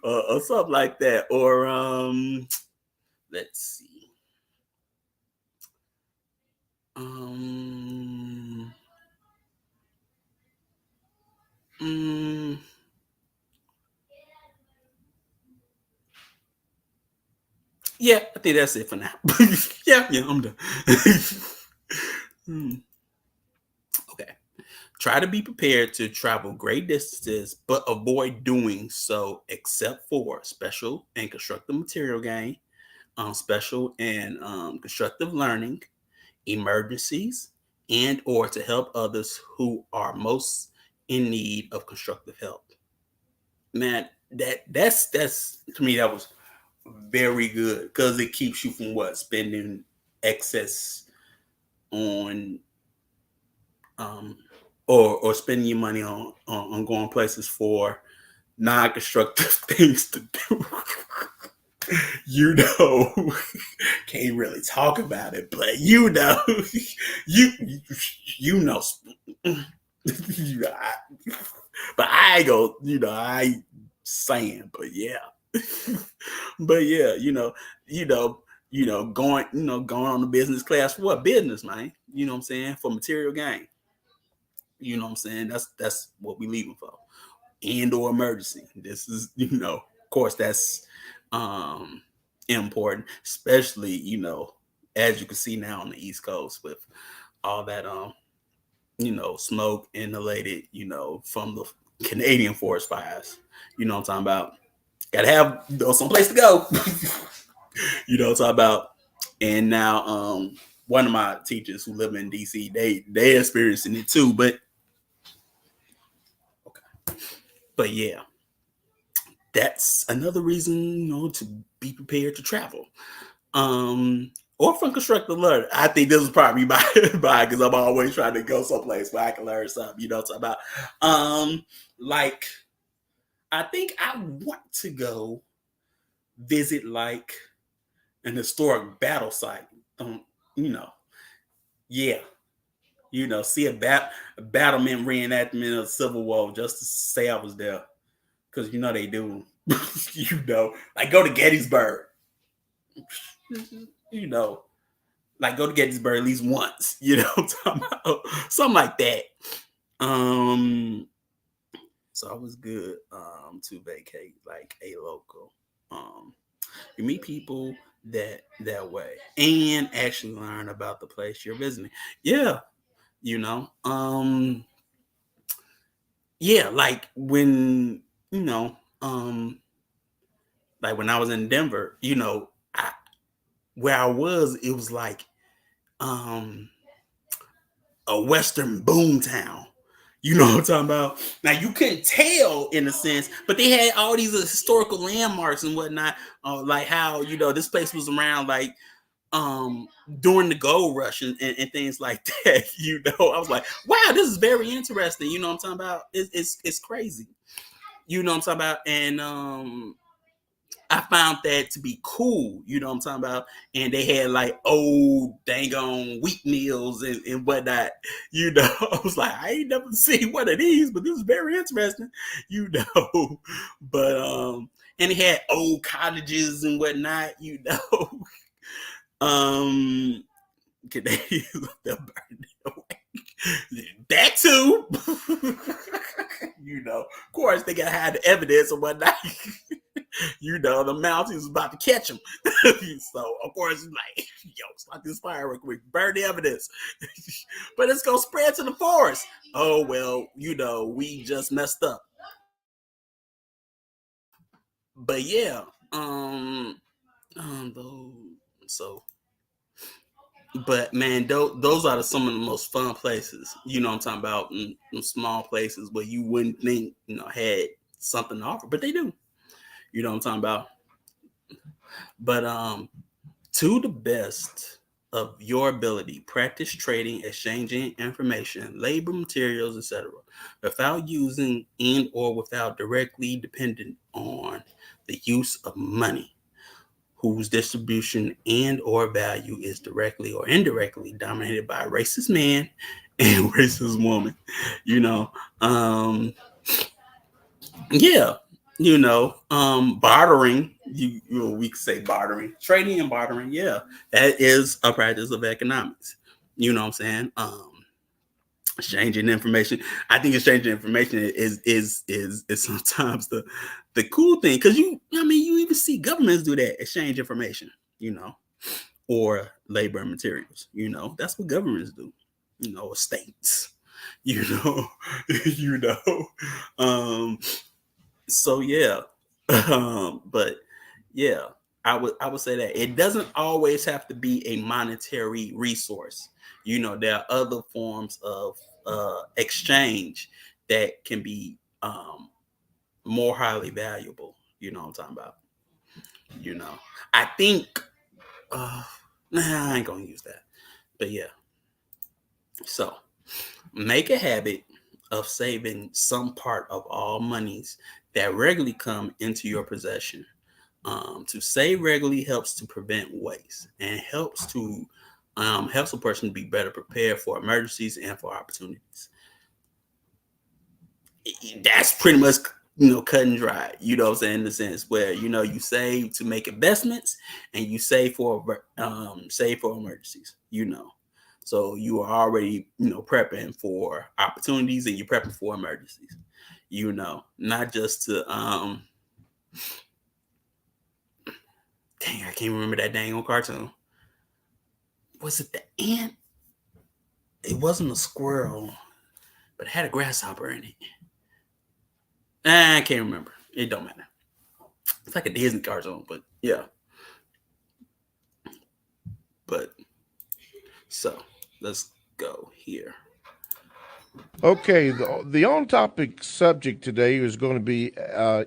or something like that, or let's see. Um, mm, yeah, I think that's it for now. Yeah, I'm done. Okay. Try to be prepared to travel great distances, but avoid doing so except for special and constructive material gain, special and constructive learning, emergencies, and or to help others who are most in need of constructive help. Man, that's to me that was very good because it keeps you from what spending excess on um or spending your money on going places for non-constructive things to do. You know, can't really talk about it, but you know, you you know, you know but I ain't go, you know, I ain't saying, but yeah. But yeah, going on the business class for what business, man? You know what I'm saying? For material gain. You know what I'm saying? That's what we leaving for. And or emergency. This is, you know, of course that's important, especially, you know, as you can see now on the East Coast with all that smoke inhalated, you know, from the Canadian forest fires. You know what I'm talking about? Gotta have some place to go. You know what I'm talking about? And now one of my teachers who live in DC, they experiencing it too, but okay. But yeah, that's another reason, you know, to be prepared to travel. Or from constructive learning. I think this is probably my because I'm always trying to go someplace where I can learn something, you know what I'm talking about. Like I think I want to go visit like an historic battle site. You know, yeah, you know, see a battlement reenactment of the Civil War just to say I was there, because you know they do. You know, like go to Gettysburg. You know, like go to Gettysburg at least once. You know, something like that. So it was good to vacate like a local. You meet people that way, and actually learn about the place you're visiting. Yeah, you know, yeah, like when you know, like when I was in Denver, where I was, it was like um a Western boom town. You know what I'm talking about? Now you couldn't tell in a sense, but they had all these historical landmarks and whatnot, like how this place was around like um during the gold rush and things like that. I was like, wow, this is very interesting. You know what I'm talking about? It's crazy. You know what I'm talking about? And I found that to be cool, you know what I'm talking about? And they had like old dang on wheat mills and whatnot, I was like, I ain't never seen one of these, but this is very interesting, you know. But and they had old cottages and whatnot, um Canadians they'll burn it away. That too. Of course they gotta have the evidence and whatnot. The Mounties was about to catch him. So of course he's like, yo, start this fire real quick, burn the evidence. But it's gonna spread to the forest. Oh well, we just messed up. But yeah, so but man, those are some of the most fun places. You know what I'm talking about? In small places where you wouldn't think had something to offer, but they do. You know what I'm talking about? But to the best of your ability, practice trading, exchanging information, labor, materials, etc., without using and or without directly dependent on the use of money, whose distribution and or value is directly or indirectly dominated by a racist man and racist woman. You know, yeah, bartering. We could say bartering, trading and bartering. Yeah, that is a practice of economics. You know what I'm saying? Exchanging information. I think exchanging information is sometimes the cool thing because you even see governments do that, exchange information. Or labor and materials. That's what governments do. States. You know, you know. So yeah, but yeah, I would say that it doesn't always have to be a monetary resource. There are other forms of exchange that can be more highly valuable. You know what I'm talking about? I think I ain't gonna use that, but yeah. So make a habit of saving some part of all monies that regularly come into your possession. To save regularly helps to prevent waste and helps a person to be better prepared for emergencies and for opportunities. That's pretty much cut and dry. What I'm saying, in the sense where you save to make investments and you save for emergencies. So you are already prepping for opportunities and you're prepping for emergencies. Not just to dang, I can't remember that dang old cartoon. Was it the ant? It wasn't a squirrel, but it had a grasshopper in it. I can't remember. It don't matter. It's like a Disney cartoon, but yeah. But so let's go here. Okay, the on-topic subject today is going to be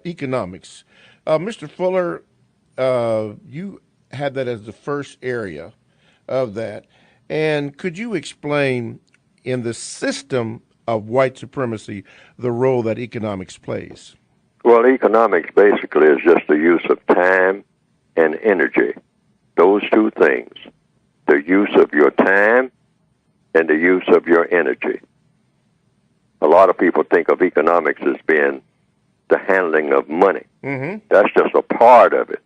economics. Mr. Fuller, you had that as the first area of that. And could you explain in the system of white supremacy the role that economics plays? Well, economics basically is just the use of time and energy. Those two things, the use of your time and the use of your energy. A lot of people think of economics as being the handling of money. Mm-hmm. That's just a part of it.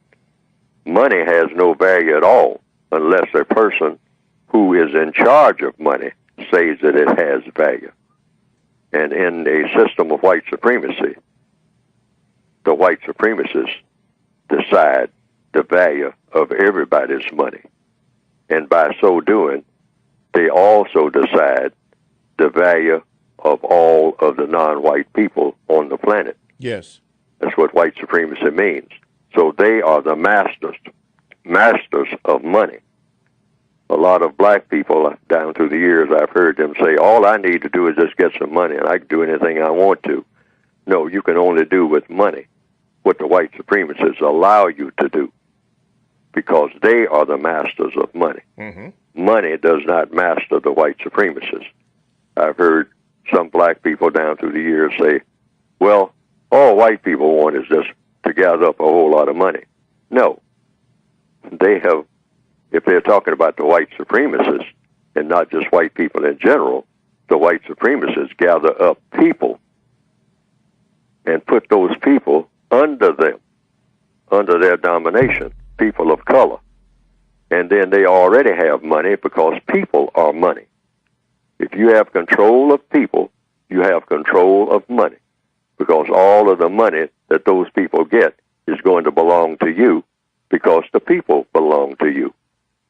Money has no value at all unless a person who is in charge of money says that it has value. And in a system of white supremacy, the white supremacists decide the value of everybody's money. And by so doing, they also decide the value of all of the non-white people on the planet. Yes. That's what white supremacy means. So they are the masters of money. A lot of black people down through the years, I've heard them say, all I need to do is just get some money and I can do anything I want to. No, you can only do with money what the white supremacists allow you to do, because they are the masters of money. Mm-hmm. Money does not master the white supremacists. I've heard some black people down through the years say, well, all white people want is just to gather up a whole lot of money. No. They have, if they're talking about the white supremacists, and not just white people in general, the white supremacists gather up people and put those people under them, under their domination, people of color. And then they already have money because people are money. If you have control of people, you have control of money, because all of the money that those people get is going to belong to you because the people belong to you.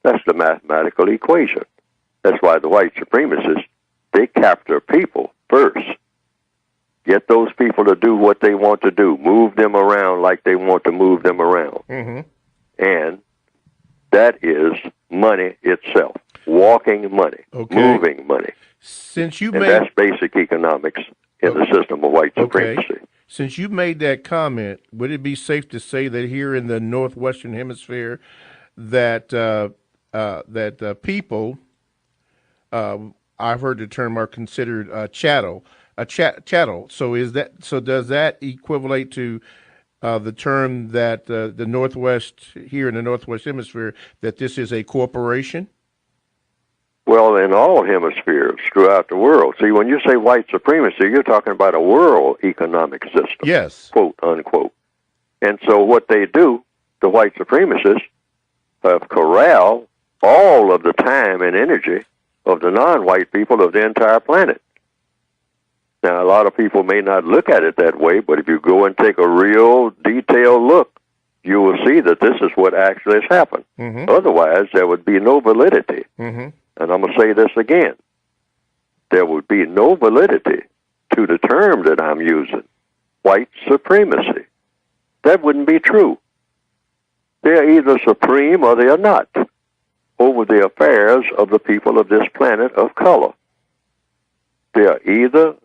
That's the mathematical equation. That's why the white supremacists, they capture people first. Get those people to do what they want to do. Move them around like they want to move them around. Mm-hmm. And that is money itself. Walking money. Okay. Moving money. Since you And made that's basic economics in the system of white supremacy. Since you made that comment, would it be safe to say that here in the Northwestern Hemisphere, that people, I've heard the term, are considered chattel, chattel. So does that equivalent to the term that the Northwest, here in the Northwest Hemisphere, that this is a corporation? Well, in all hemispheres throughout the world. See, when you say white supremacy, you're talking about a world economic system. Yes. Quote, unquote. And so what they do, the white supremacists, have corralled all of the time and energy of the non-white people of the entire planet. Now, a lot of people may not look at it that way, but if you go and take a real detailed look, you will see that this is what actually has happened. Mm-hmm. Otherwise, there would be no validity. Mm-hmm. And I'm going to say this again. There would be no validity to the term that I'm using, white supremacy. That wouldn't be true. They're either supreme or they are not over the affairs of the people of this planet of color. They are either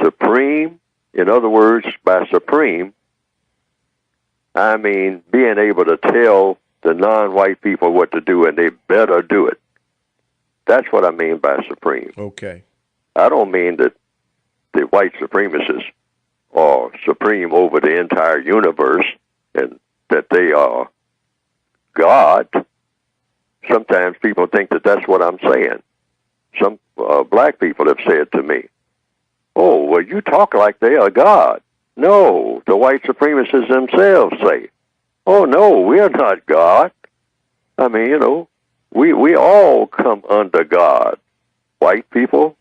supreme, in other words, by supreme, I mean being able to tell the non-white people what to do, and they better do it. That's what I mean by supreme. Okay. I don't mean that the white supremacists are supreme over the entire universe and that they are God. Sometimes people think that that's what I'm saying. Some black people have said to me, oh, well, you talk like they are God. No, the white supremacists themselves say, oh, no, we are not God. I mean, you know, we all come under God. White people,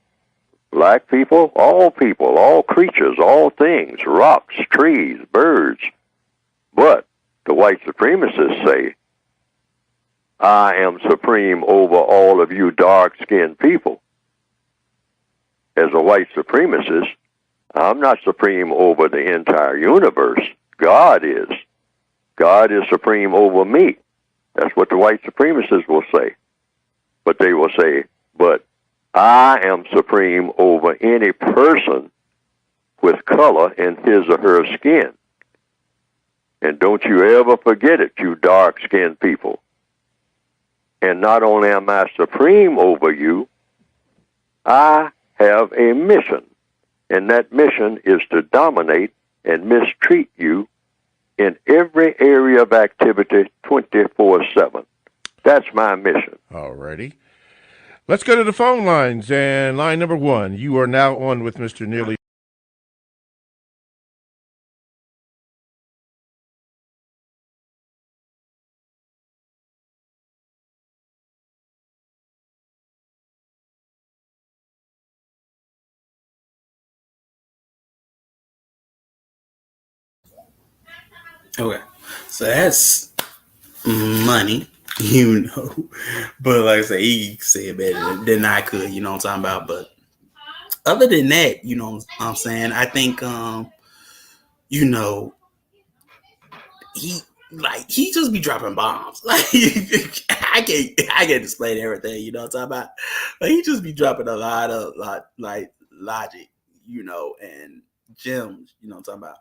black people, all creatures, all things, rocks, trees, birds. But the white supremacists say, I am supreme over all of you dark-skinned people. As a white supremacist, I'm not supreme over the entire universe. God is. God is supreme over me. That's what the white supremacists will say. But they will say, but I am supreme over any person with color in his or her skin. And don't you ever forget it, you dark-skinned people. And not only am I supreme over you, I have a mission. And that mission is to dominate and mistreat you in every area of activity 24/7. That's my mission. All righty. Let's go to the phone lines. And line number one, you are now on with Mr. Neely. Okay. So that's money, you know. But like I say, he said better than I could, you know what I'm talking about. But other than that, you know what I'm saying, I think you know, he just be dropping bombs. Like I can't explain everything, you know what I'm talking about. But he just be dropping a lot of like logic, you know, and gems, you know what I'm talking about.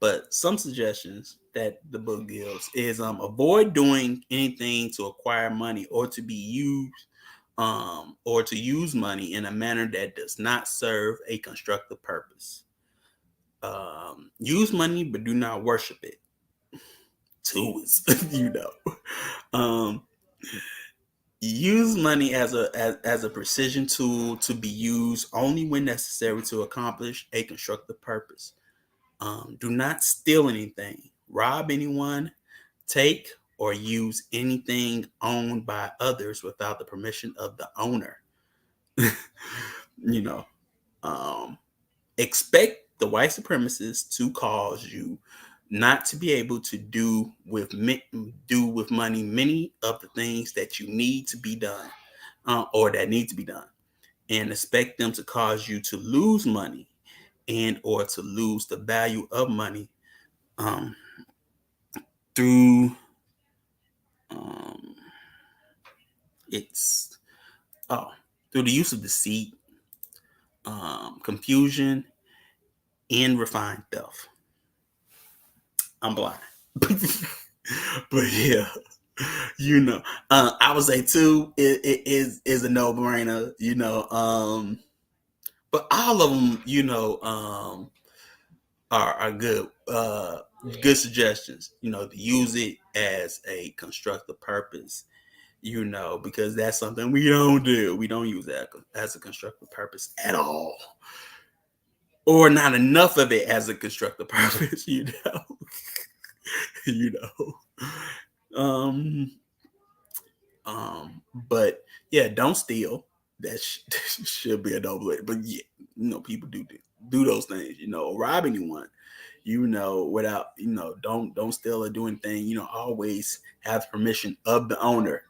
But some suggestions that the book gives is avoid doing anything to acquire money or to be used or to use money in a manner that does not serve a constructive purpose. Use money but do not worship it. Two is you know. Um, use money as a precision tool to be used only when necessary to accomplish a constructive purpose. Do not steal anything, rob anyone, take or use anything owned by others without the permission of the owner. you know, um, expect the white supremacists to cause you not to be able to do with money many of the things that you need to be done or that need to be done, and expect them to cause you to lose money and or to lose the value of money um, through um, its oh through the use of deceit, confusion, and refined theft. I'm blind. But yeah, you know, I would say too, it is a no brainer, you know. But all of them, you know, are good, good suggestions. You know, to use it as a constructive purpose. You know, because that's something we don't do. We don't use that as a constructive purpose at all, or not enough of it as a constructive purpose. You know, you know. But yeah, don't steal. That should be a double. But yeah, you know, people do those things. You know, rob anyone. You know, without don't steal or do anything. You know, always have permission of the owner.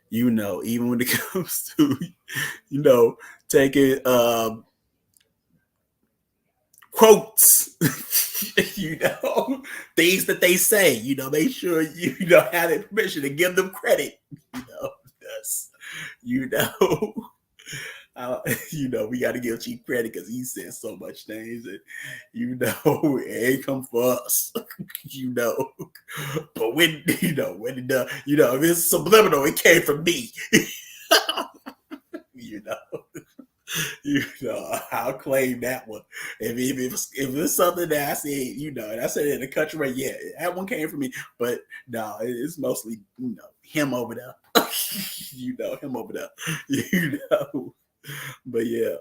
You know, even when it comes to taking quotes. you know, things that they say. You know, make sure you have that permission to give them credit. You know, that's you know. We got to give Chief credit because he said so much things, and it ain't come for us, But when when it does, if it's subliminal, it came from me, you know. I'll claim that one. If it's something that I said, and I said it in the country, right? Yeah, that one came from me. But no, it's mostly him over there. Him over there. But yeah.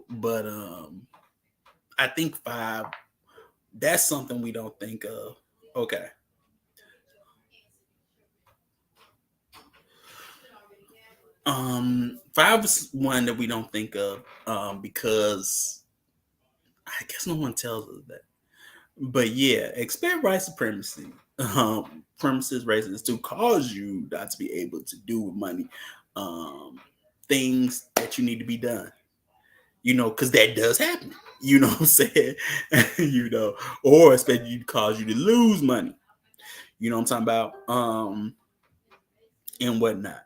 But I think 5. That's something we don't think of. Okay. Five is one that we don't think of because I guess no one tells us that. But yeah, expect white supremacy, premises races to cause you not to be able to do with money things that you need to be done. Because that does happen. You know what I'm saying? Or expect you to cause you to lose money. You know what I'm talking about? And whatnot.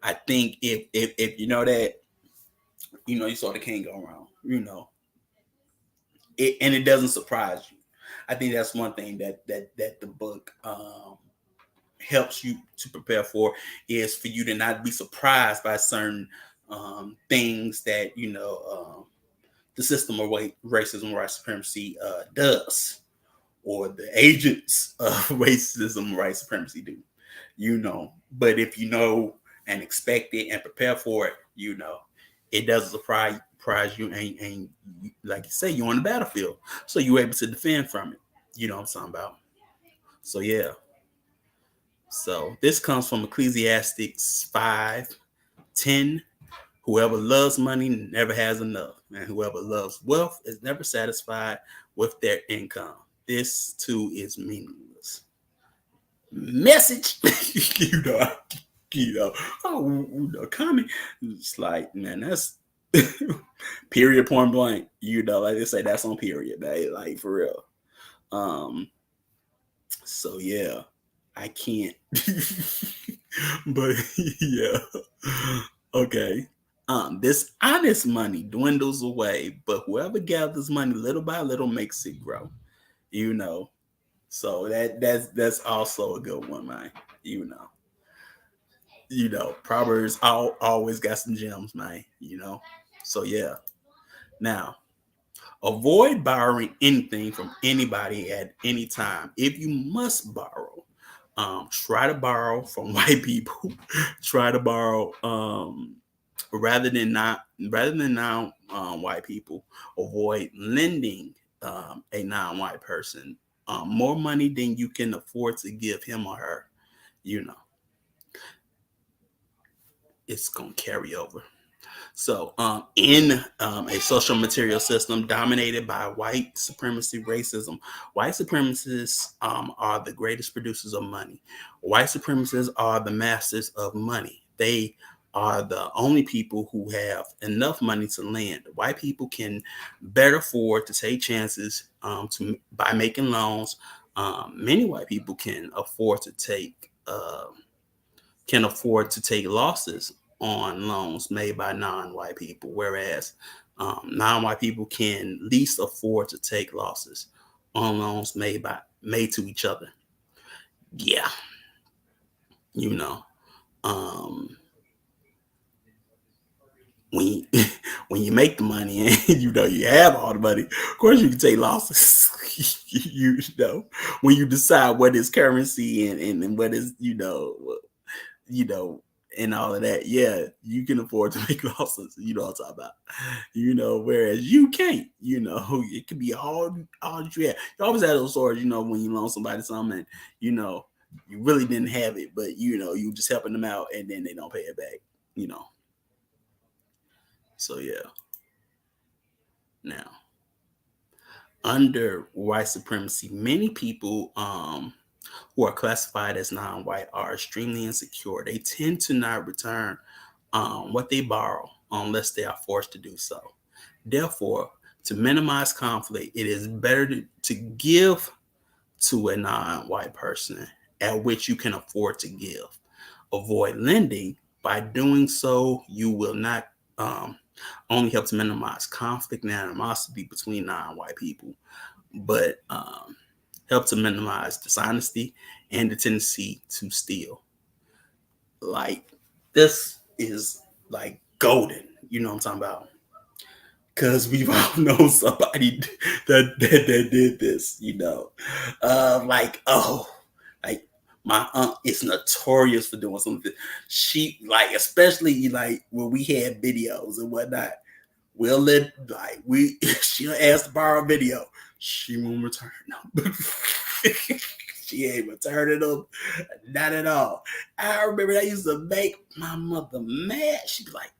I think if you know that, you saw the king go around. And it doesn't surprise you. I think that's one thing that the book helps you to prepare for is for you to not be surprised by certain things that the system of racism, white supremacy does, or the agents of racism, white supremacy do. But if you know and expect it and prepare for it, it doesn't surprise you, and like you say, you're on the battlefield, so you're able to defend from it. You know what I'm talking about? So yeah. So this comes from Ecclesiastes 5:10. Whoever loves money never has enough, and whoever loves wealth is never satisfied with their income. This too is meaningless. Message, you know, comment. It's like, man, that's period, point blank. Like they say, that's on period, man. Like for real. So yeah, I can't. But yeah, okay. This honest money dwindles away, but whoever gathers money little by little makes it grow. You know, so that's also a good one, man. You know, Proverbs always got some gems, man. So yeah. Now, avoid borrowing anything from anybody at any time. If you must borrow, try to borrow from white people. Try to borrow rather than white people. Avoid lending a non-white person more money than you can afford to give him or her. You know, it's gonna carry over. So, in a social material system dominated by white supremacy, racism, white supremacists are the greatest producers of money. White supremacists are the masters of money. They are the only people who have enough money to lend. White people can better afford to take chances by making loans. Many white people can afford to take losses on loans made by non-white people, whereas non-white people can least afford to take losses on loans made to each other. Yeah, you know, um, when you, when you make the money and you have all the money, of course you can take losses. When you decide what is currency and what is you know, and all of that, yeah, you can afford to make losses. You know what I'm talking about. Whereas you can't. It could be all that you have. You always have those stories, when you loan somebody something, and, you really didn't have it, but you just helping them out, and then they don't pay it back. So yeah. Now, under white supremacy, many people who are classified as non-white are extremely insecure. They tend to not return what they borrow unless they are forced to do so. Therefore, to minimize conflict, it is better to give to a non-white person at which you can afford to give. Avoid lending. By doing so, you will not only help to minimize conflict and animosity between non-white people, but help to minimize dishonesty and the tendency to steal. Like, this is like golden. You know what I'm talking about? Because we've all known somebody that did this, like my aunt is notorious for doing something. She, like, especially like when we had videos and whatnot, we'll she'll ask to borrow a video. She won't return them. She ain't returning them. Not at all. I remember that used to make my mother mad. She'd be like,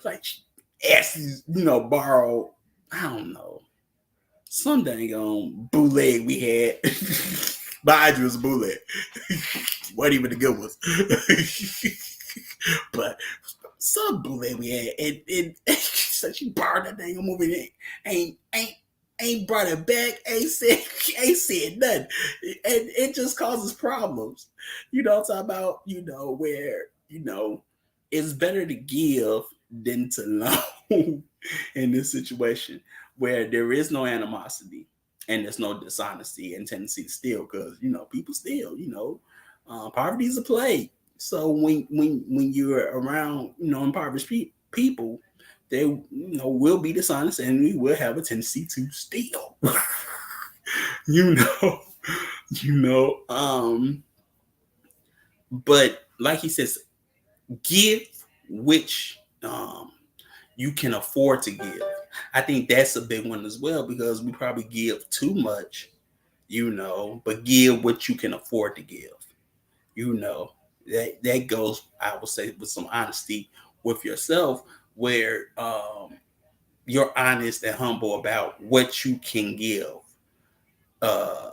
like she asks, borrow, I don't know, some dang on bootleg we had. Mind you, it was a bootleg. Wasn't even the good ones. But some bootleg we had, and so she borrowed that dang movie, ain't brought it back, ain't said nothing, and it just causes problems. I'm talking about, where it's better to give than to loan in this situation where there is no animosity and there's no dishonesty and tendency to steal, because people steal. Poverty is a plague. So when you're around impoverished people, they will be dishonest and we will have a tendency to steal. you know you know but like he says, give which you can afford to give. I think that's a big one as well, because we probably give too much, but give what you can afford to give. That goes, I would say, with some honesty with yourself, where you're honest and humble about what you can give uh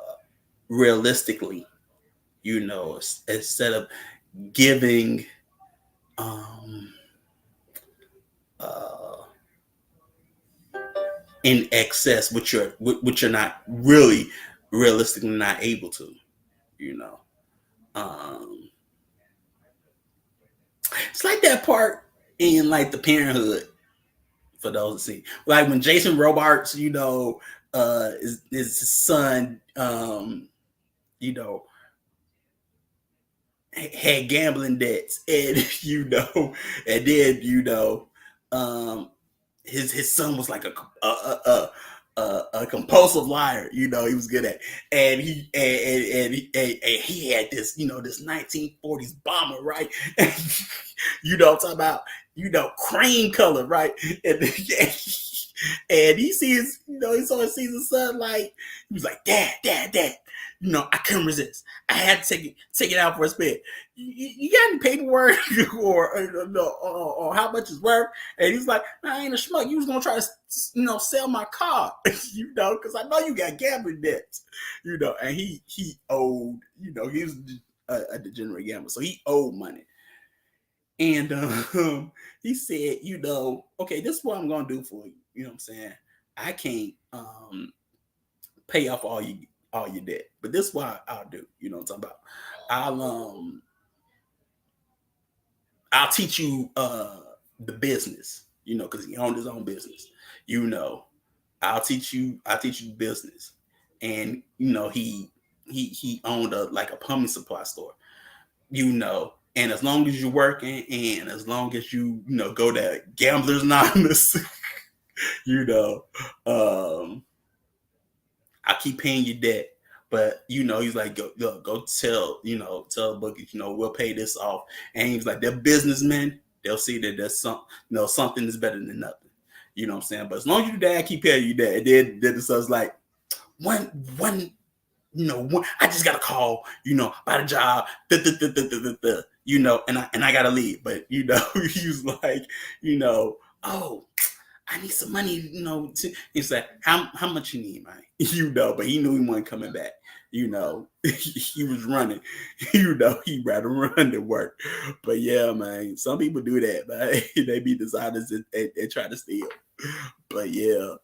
realistically, instead of giving um uh in excess, which you're not really realistically not able to, you know. Um it's like that part in like the Parenthood, for those that see. Like when Jason Robards, is his son, you know, had gambling debts, and and then um, his son was like a compulsive liar. He was good at, and he had this this 1940s bomber, right? And, I'm talking about cream color, right? And and he sees he sort of sees his son, like he was like, dad. I couldn't resist. I had to take it out for a spin. You got any paperwork or how much it's worth? And he's like, I ain't a schmuck. You was gonna try to sell my car, because I know you got gambling debts, And he owed, he was a degenerate gambler, so he owed money. And he said, okay, this is what I'm gonna do for you. You know what I'm saying? I can't pay off all your debt, but this is what I'll do. You know what I'm talking about? I'll teach you the business, because he owned his own business. I'll teach you business. And he owned like a plumbing supply store, and as long as you're working and as long as you go to Gamblers Anonymous, um I keep paying your debt. But he's like, go tell Boogie, we'll pay this off. And he's like, they're businessmen. They'll see that there's something is better than nothing. You know what I'm saying? But as long as your dad keep paying you that, and then the son's like, one, I just got a call, about a job, and I gotta leave. But he was like, oh, I need some money, he's like, how much you need, man? But he knew he wasn't coming back. He was running. He rather run than work. But yeah, man, some people do that, man. They be designers and try to steal. But yeah.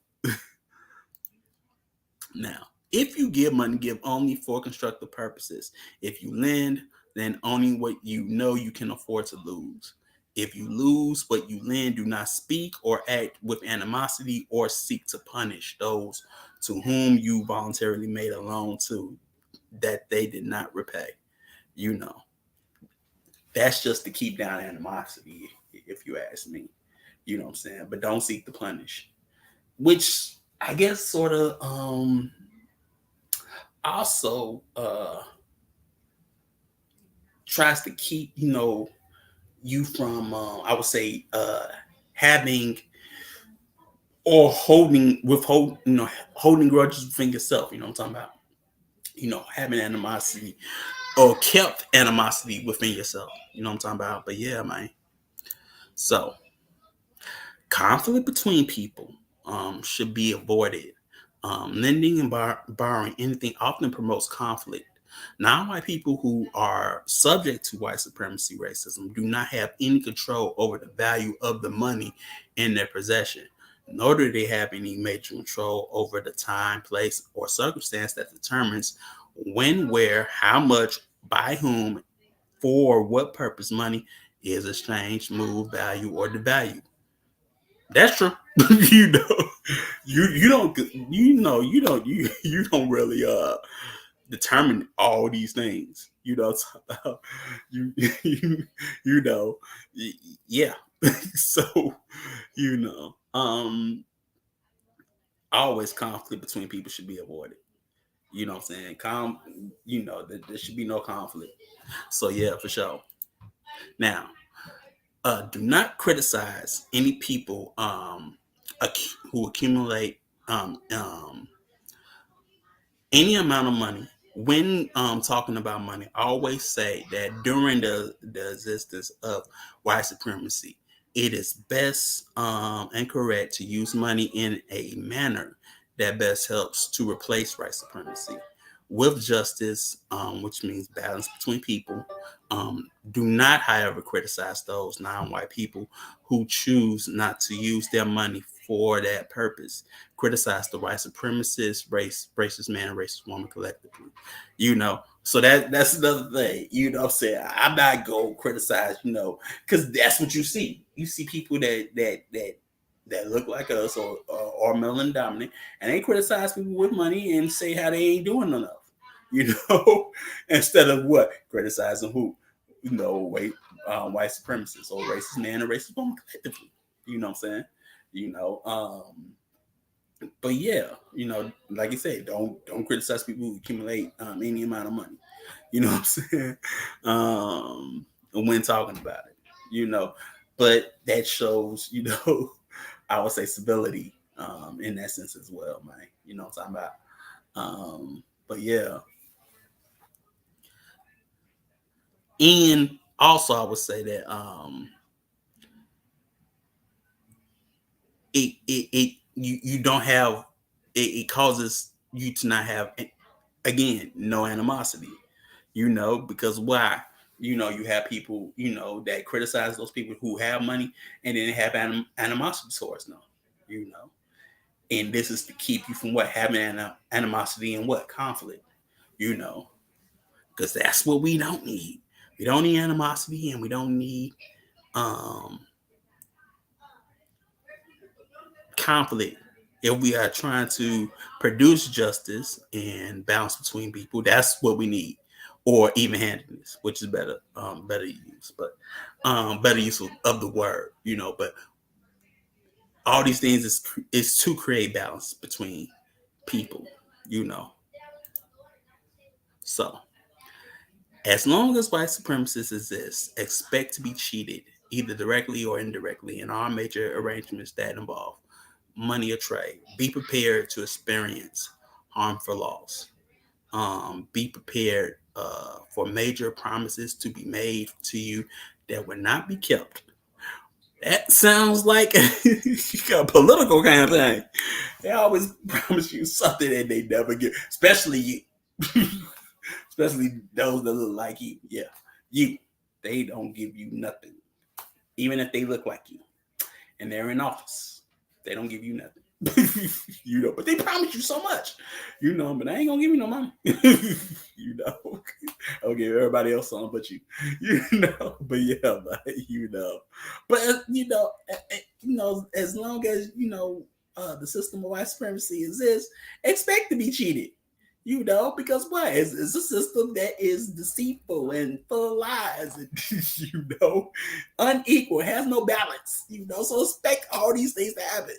Now, if you give money, give only for constructive purposes. If you lend, then only what you know you can afford to lose. If you lose what you lend, do not speak or act with animosity or seek to punish those to whom you voluntarily made a loan to that they did not repay. That's just to keep down animosity, if you ask me. You know what I'm saying? But don't seek to punish. Which I guess sort of also tries to keep you from I would say having or holding grudges within yourself. You know what I'm talking about? Having animosity or kept animosity within yourself. You know what I'm talking about? But yeah, man. So conflict between people should be avoided. Lending and borrowing anything often promotes conflict. Non-white people who are subject to white supremacy racism do not have any control over the value of the money in their possession, nor do they have any major control over the time, place, or circumstance that determines when, where, how much, by whom, for what purpose money is exchanged, moved, value, or devalued. That's true. you know, you don't you don't really determine all these things. You you know, yeah. So you know, always conflict between people should be avoided. You know what I'm saying? There should be no conflict. So yeah, for sure. Now, do not criticize any people who accumulate any amount of money. When talking about money, I always say that during the existence of white supremacy, it is best and correct to use money in a manner that best helps to replace white supremacy with justice, which means balance between people. Do not, however, criticize those non-white people who choose not to use their money for that purpose. Criticize the white supremacists, racist man, racist woman collectively. So that's another thing. I'm saying? I'm not gonna criticize, because that's what you see. You see people that look like us or melanin dominant, and they criticize people with money and say how they ain't doing enough. Instead of what criticizing who, white supremacists or racist man or racist woman collectively. You know what I'm saying? But yeah, like you said, don't criticize people who accumulate any amount of money. You know what I'm saying? When talking about it, but that shows, I would say civility in that sense as well, man. You know what I'm talking about? But yeah. And also I would say that you don't have it causes you to not have, again, no animosity, because why? You have people, that criticize those people who have money and then have animosity towards them, and this is to keep you from what having animosity and what conflict, because that's what we don't need. We don't need animosity, and we don't need conflict. If we are trying to produce justice and balance between people, that's what we need, or even-handedness, which is better use, but better use of the word, But all these things is to create balance between people, So, as long as white supremacists exist, expect to be cheated, either directly or indirectly, in all major arrangements that involve money or trade. Be prepared to experience harmful loss. Be prepared for major promises to be made to you that will not be kept. That sounds like a political kind of thing. They always promise you something that they never give, especially you. Especially those that look like you. Yeah, you. They don't give you nothing, even if they look like you and they're in office. They don't give you nothing. But they promise you so much, but I ain't gonna give you no money. I'll give everybody else some but you, but yeah, but as long as the system of white supremacy exists, expect to be cheated. Because what? It's a system that is deceitful and full of lies and, unequal, has no balance, so expect all these things to happen,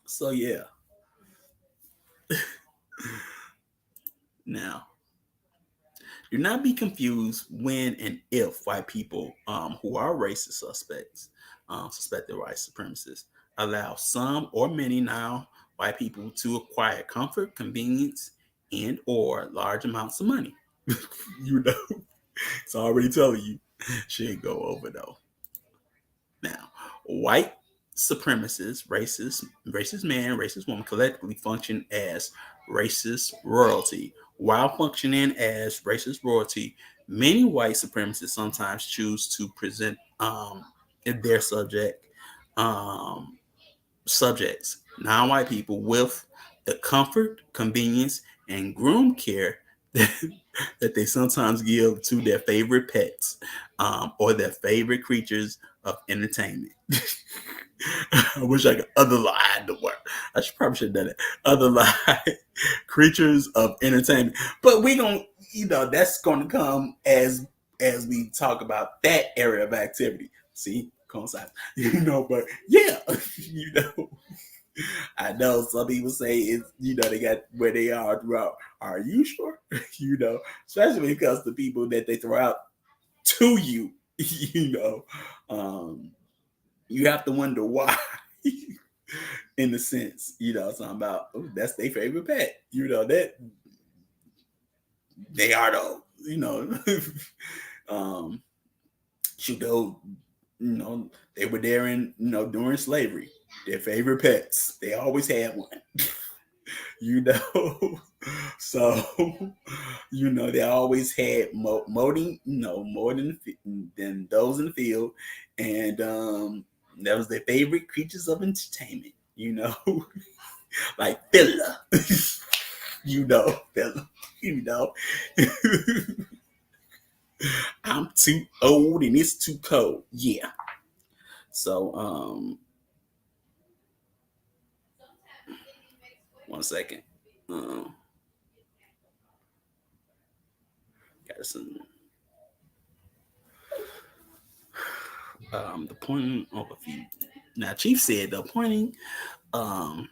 So yeah. Now, do not be confused when and if white people who are racist suspects, suspected white supremacists, allow some or many now white people to acquire comfort, convenience, and or large amounts of money. It's already telling you, should go over though. Now, white supremacists, racist man, racist woman collectively function as racist royalty. While functioning as racist royalty, many white supremacists sometimes choose to present their um, subjects, non-white people, with the comfort, convenience, and groom care that they sometimes give to their favorite pets or their favorite creatures of entertainment. I wish I could underline the word. Probably should have done it. Underline creatures of entertainment. But we don't, that's going to come as we talk about that area of activity. See, coincide. But yeah, I know some people say it's, they got where they are throughout. Are you sure? Especially because the people that they throw out to you, you have to wonder why. In the sense, something about that's their favorite pet. That they are though. you know, um, shoot, they were there during slavery. Their favorite pets, they always had one. you know, so they always had more than those in the field, and that was their favorite creatures of entertainment. Like Filler, Filler, you know. I'm too old and it's too cold. Yeah. So, 1 second. Got some. The pointing of a few. Now, Chief said the pointing um,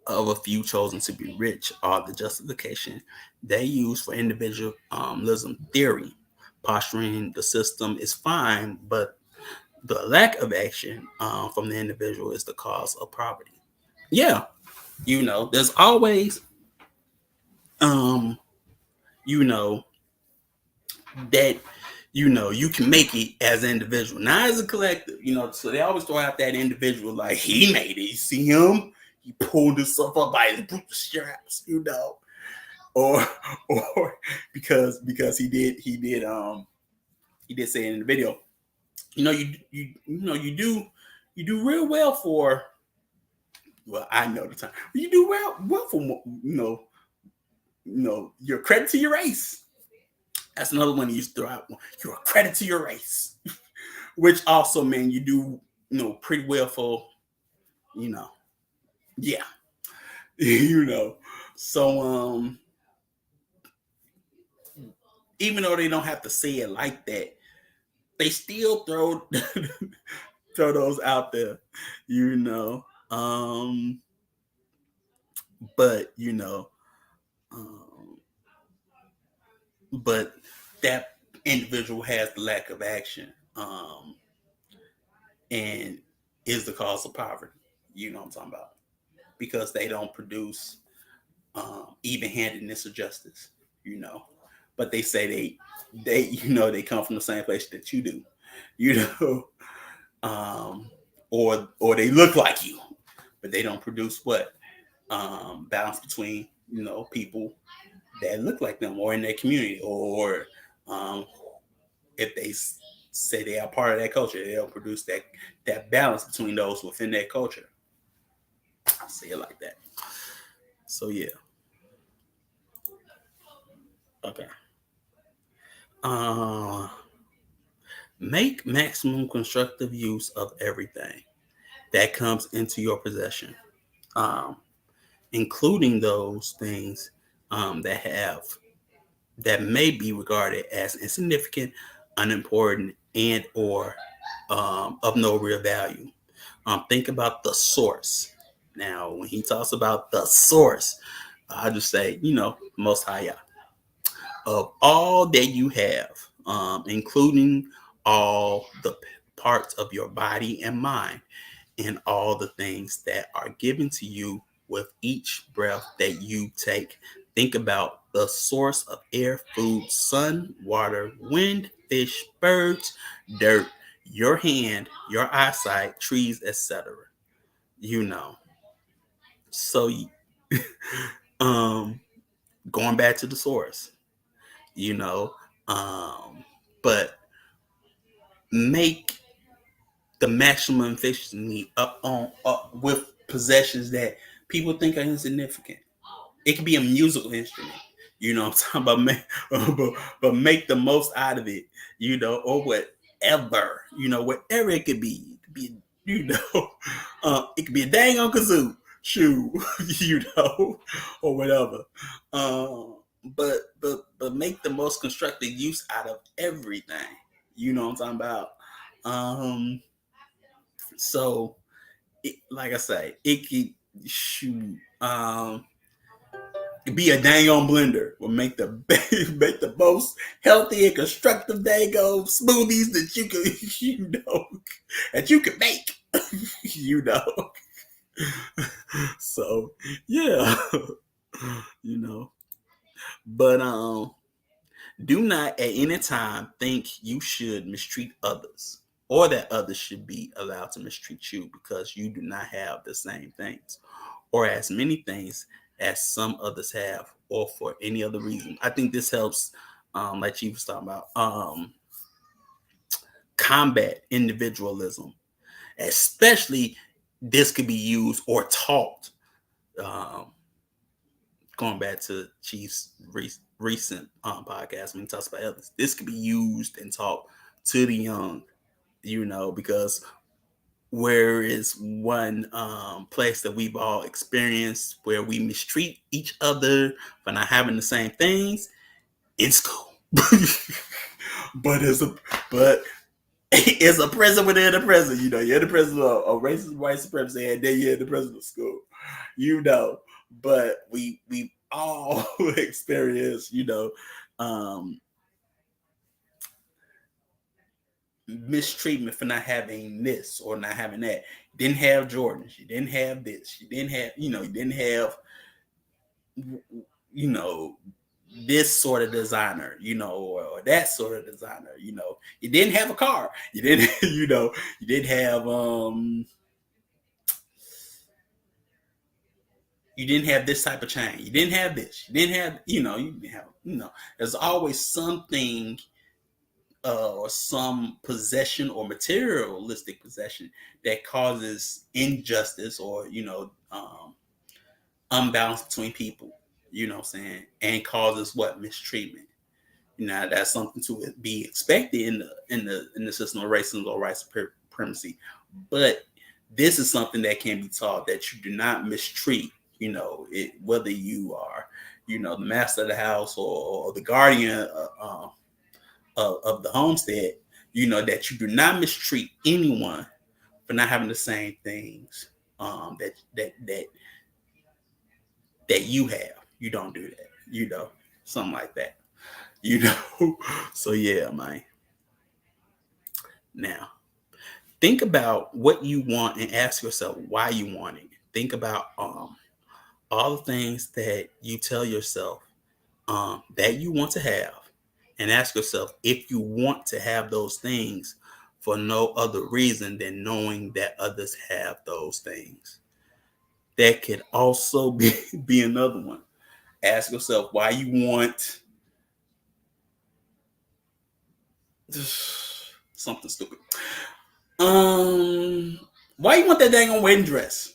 of a few chosen to be rich are the justification they use for individualism theory. Posturing the system is fine, but the lack of action from the individual is the cause of poverty. Yeah, there's always, um, you know, that you can make it as an individual, not as a collective. So they always throw out that individual like he made it. You see him? He pulled himself up by his bootstraps, or because he did say in the video, you do real well for. Well, I know the time. You do well for you're a credit to your race. That's another one you used to throw out. You're a credit to your race, which also means you do pretty well for yeah so even though they don't have to say it like that, they still throw throw those out there, but um, but that individual has the lack of action, and is the cause of poverty. You know what I'm talking about? Because they don't produce even-handedness or justice. But they say they come from the same place that you do, you know, or they look like you, but they don't produce what balance between people that look like them or in their community, or if they say they are part of that culture, they don't produce that balance between those within that culture. I say it like that. So yeah. Okay. Uh, Make maximum constructive use of everything that comes into your possession, um, including those things that may be regarded as insignificant, unimportant, and or of no real value. Think about the source. Now, when he talks about the source, I just say, Most High of all that you have, including all the parts of your body and mind, and all the things that are given to you with each breath that you take. Think about the source of air, food, sun, water, wind, fish, birds, dirt, your hand, your eyesight, trees, etc. You know. So, um, going back to the source, you know, but make the maximum efficiency up with possessions that people think are insignificant. It could be a musical instrument, what I'm talking about, but make the most out of it, or whatever, whatever it could be. It could be, it could be a dang on kazoo, shoe, or whatever. But make the most constructive use out of everything. You know what I'm talking about? So, like I say, it could shoot. Be a dang on blender. Will make the make the most healthy and constructive dang on smoothies that you can that you can make. you know. So yeah, But Do not at any time think you should mistreat others or that others should be allowed to mistreat you because you do not have the same things or as many things as some others have or for any other reason. I think this helps, like Chief was talking about, combat individualism, especially this could be used or taught. Um, Going back to Chief's recent podcast when he talks about others, this could be used and taught to the young, because where is one place that we've all experienced where we mistreat each other for not having the same things in school. but it's a but it's a prison within a prison. You're the president of racist white supremacy, and then you're the president of school. But we all experience, um, mistreatment for not having this or not having that. You didn't have Jordans. You didn't have this. You didn't have, you didn't have, this sort of designer, or that sort of designer. You didn't have a car. You didn't, you didn't have, you didn't have this type of chain. You didn't have this. You didn't have, you didn't have, there's always something or some possession or materialistic possession that causes injustice or unbalance between people, what I'm saying, and causes what? Mistreatment. That's something to be expected in the system of racism or white supremacy. But this is something that can be taught, that you do not mistreat, whether you are, the master of the house or the guardian of the homestead, that you do not mistreat anyone for not having the same things that you have. You don't do that, something like that, So yeah, man. Now, think about what you want and ask yourself why you want it. Think about all the things that you tell yourself that you want to have, and ask yourself if you want to have those things for no other reason than knowing that others have those things. That could also be another one. Ask yourself why you want something stupid. Why you want that dang on wedding dress?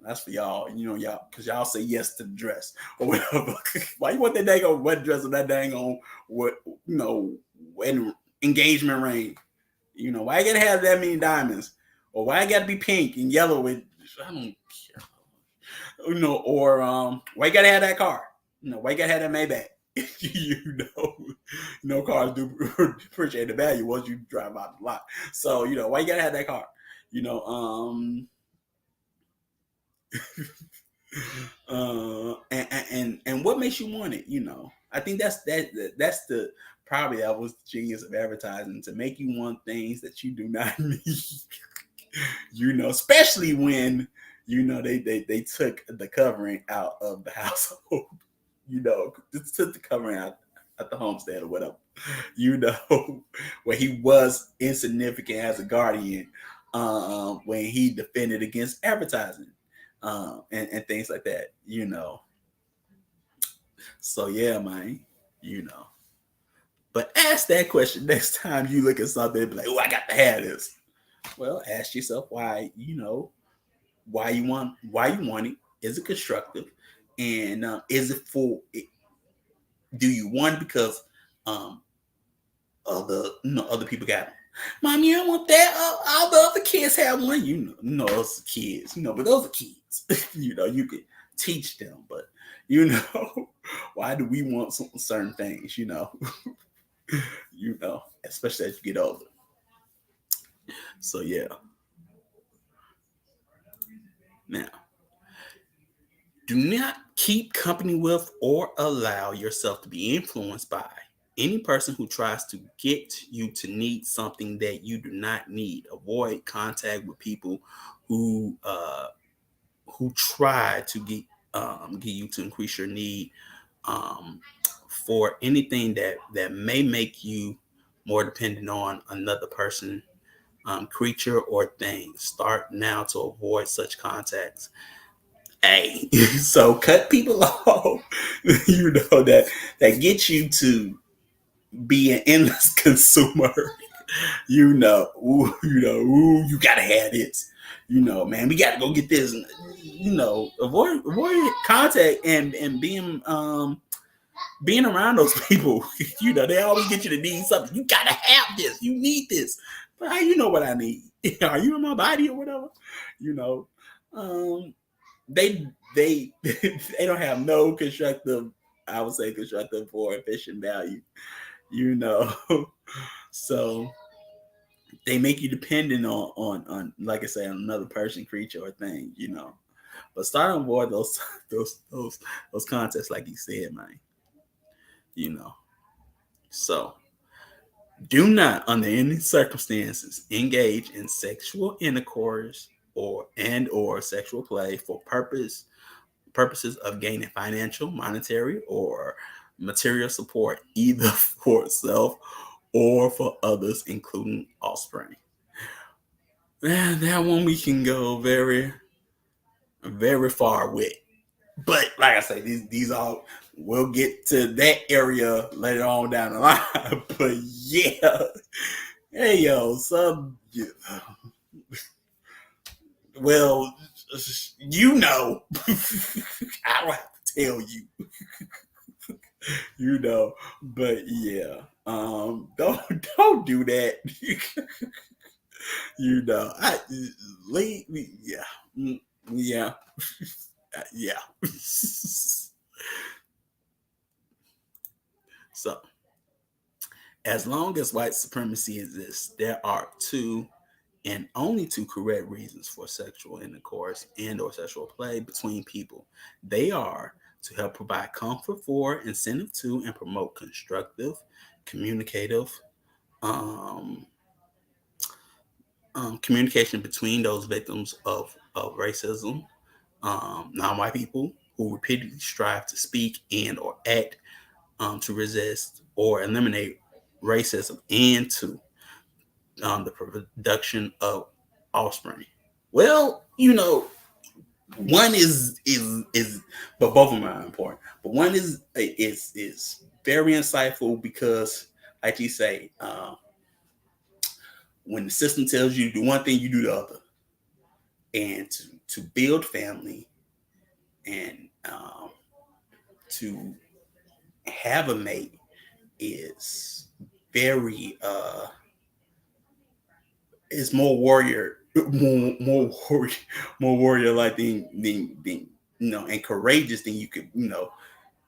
That's for y'all, y'all, because y'all say yes to the dress or whatever. Why you want that dang on wedding dress or that dang on wedding engagement ring? Why you gotta have that many diamonds? Or why I gotta be pink and yellow with, I don't care. Or why you gotta have that car? Why you gotta have that Maybach? Cars do appreciate the value once you drive out the lot. So, why you gotta have that car? And what makes you want it? I think that's the probably that was the genius of advertising, to make you want things that you do not need. Especially when they took the covering out of the household. Just took the covering out at the homestead or whatever. Where he was insignificant as a guardian, when he defended against advertising, and things like that. So yeah, man. But ask that question next time you look at something and be like, "Oh, I got to have this." Well, ask yourself why. Why you want it? Is it constructive? And is it for? Do you want it because other people got them? Mom, you don't want that. All the other kids have one. Those are kids. But those are kids. You could teach them, but why do we want certain things? Especially as you get older. So yeah. Now, do not keep company with or allow yourself to be influenced by any person who tries to get you to need something that you do not need. Avoid contact with people who try to get you to increase your need for anything that may make you more dependent on another person, creature, or thing. Start now to avoid such contacts. Hey, so cut people off. That gets you to be an endless consumer. You gotta have this. Man, we gotta go get this. Avoid contact and being around those people. They always get you to need something. You gotta have this. You need this. But how you know what I need? Are you in my body or whatever? You know, um, they they don't have no constructive. I would say constructive or efficient value. You know, so they make you dependent on like I say, on another person, creature, or thing. But start to avoid those contests, like you said, man. You know, so do not, under any circumstances, engage in sexual intercourse or sexual play for purposes of gaining financial, monetary, or material support, either for self or for others, including offspring. Man, that one we can go very, very far with. But like I say, these all we'll get to that area later on down the line. But yeah, hey yo, well, I don't have to tell you, but yeah, don't do that. I leave, yeah, yeah, yeah. So, as long as white supremacy exists, there are two and only two correct reasons for sexual intercourse and or sexual play between people. They are to help provide comfort for, incentive to, and promote constructive, communicative um, communication between those victims of racism, non-white people who repeatedly strive to speak and or act to resist or eliminate racism, and to the production of offspring. Well, one is, but both of them are important. But one is very insightful because, like you say, when the system tells you to do one thing, you do the other, and to build family and to have a mate is very is more warrior, more warrior like than and courageous than you could than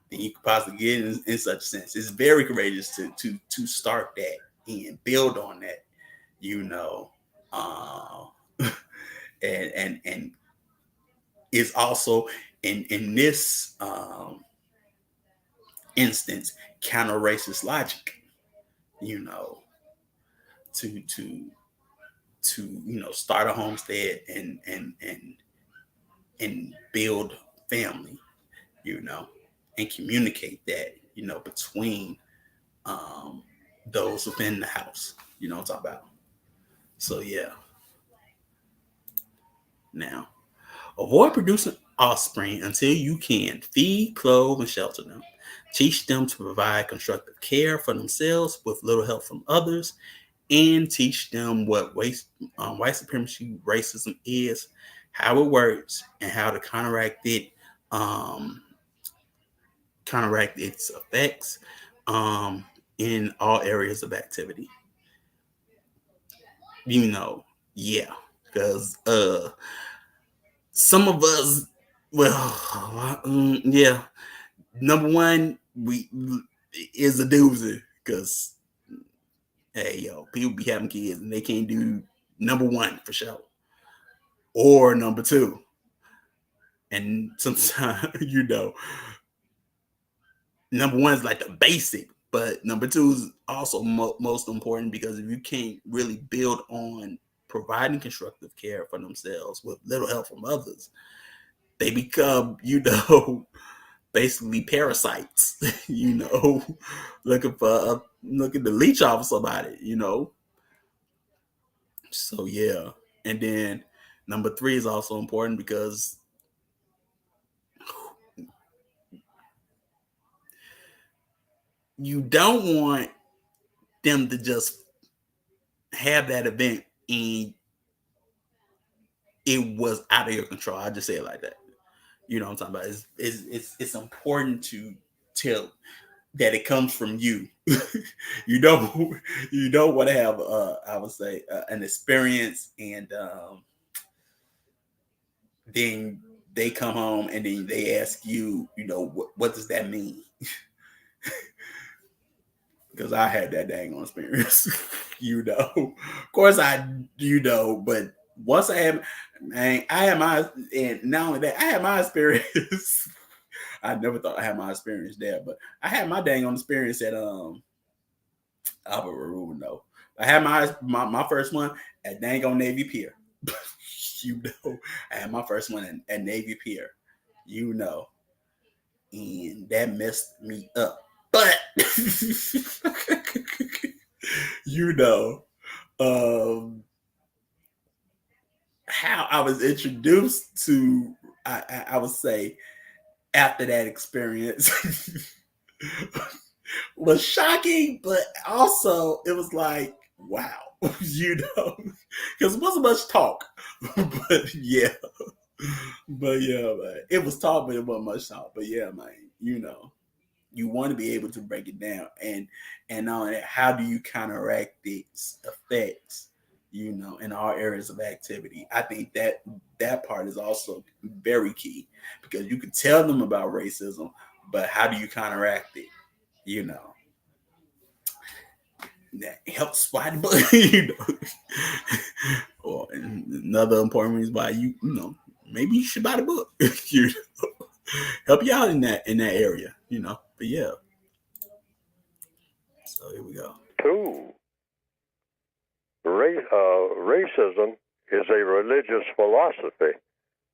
you could possibly get in such a sense. It's very courageous to start that and build on that, you know, uh, and is also in this instance counter racist logic, you know, to start a homestead and build family, you know, and communicate that, between those within the house, what I'm talking about. So yeah. Now, avoid producing offspring until you can feed, clothe, and shelter them. Teach them to provide constructive care for themselves with little help from others, and teach them what white supremacy racism is, how it works, and how to um, counteract its effects in all areas of activity. Yeah, because some of us, well, yeah, number one, we is a doozy because hey, people be having kids and they can't do number one for sure, or number two, and sometimes number one is like the basic, but number two is also most important because if you can't really build on providing constructive care for themselves with little help from others, they become basically parasites, looking to leech off of somebody, So yeah, and then number 3 is also important because you don't want them to just have that event and it was out of your control. I just say it like that. You know what I'm talking about? It's important to tell that it comes from you. you don't you don't want to have I would say an experience and then they come home and then they ask you, what does that mean? Because I had that dang on experience, Of course but once I had my, and not only that, I had my experience. I never thought I had my experience there, but I had my dang on experience at Albert Room though. I had my first one at dang on Navy Pier. I had my first one at Navy Pier, and that messed me up. But how I was introduced to, I would say, after that experience was shocking, but also it was like, wow, because it wasn't much talk, but yeah, man, it was talk, but it wasn't much talk, but yeah, man, you want to be able to break it down and on how do you counteract these effects, in all areas of activity. I think that part is also very key because you can tell them about racism, but how do you counteract it? That helps why the book, or another important reason why maybe you should buy the book. Help you out in that area, But yeah, so here we go. 2, racism is a religious philosophy.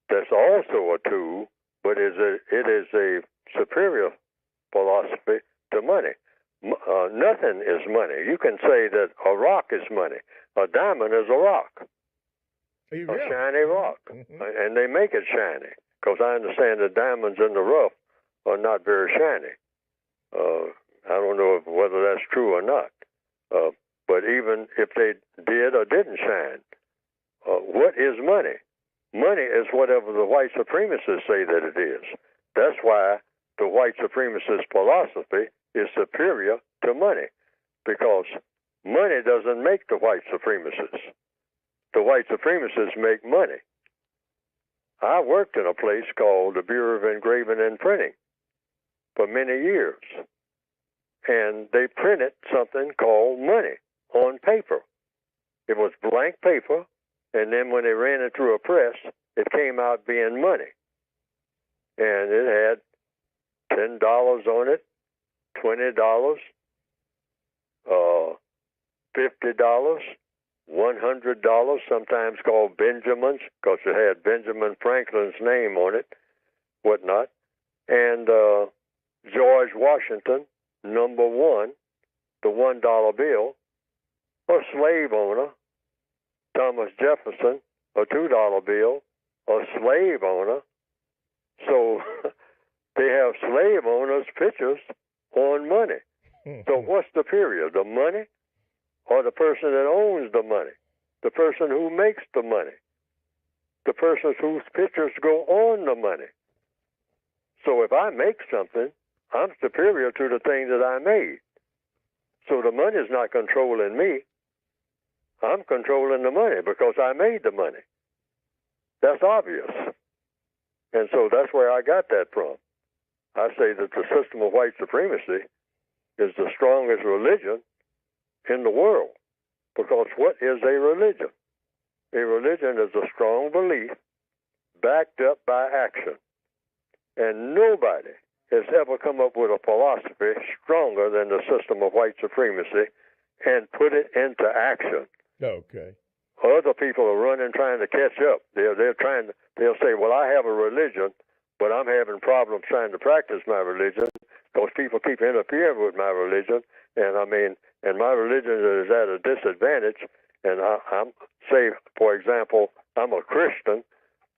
That's also a tool, but it is a superior philosophy to money. Nothing is money. You can say that a rock is money. A diamond is a rock, a shiny rock, and they make it shiny because I understand that diamonds in the rough are not very shiny. I don't know whether that's true or not. But even if they did or didn't shine, what is money? Money is whatever the white supremacists say that it is. That's why the white supremacist philosophy is superior to money, because money doesn't make the white supremacists. The white supremacists make money. I worked in a place called the Bureau of Engraving and Printing for many years, and they printed something called money on paper. It was blank paper, and then when they ran it through a press, it came out being money. And it had $10 on it, $20, $50, $100, sometimes called Benjamins, because it had Benjamin Franklin's name on it, whatnot. And George Washington, number 1, the $1 bill, a slave owner. Thomas Jefferson, a $2 bill, a slave owner. So they have slave owners' pictures on money. So what's the period? The money or the person that owns the money? The person who makes the money? The person whose pictures go on the money? So if I make something, I'm superior to the thing that I made. So the money is not controlling me. I'm controlling the money because I made the money. That's obvious. And so that's where I got that from. I say that the system of white supremacy is the strongest religion in the world. Because what is a religion? A religion is a strong belief backed up by action. And nobody has ever come up with a philosophy stronger than the system of white supremacy and put it into action. Okay. Other people are running trying to catch up. They'll say, well, I have a religion, but I'm having problems trying to practice my religion because people keep interfering with my religion, and and my religion is at a disadvantage. And I'm say, for example, I'm a Christian,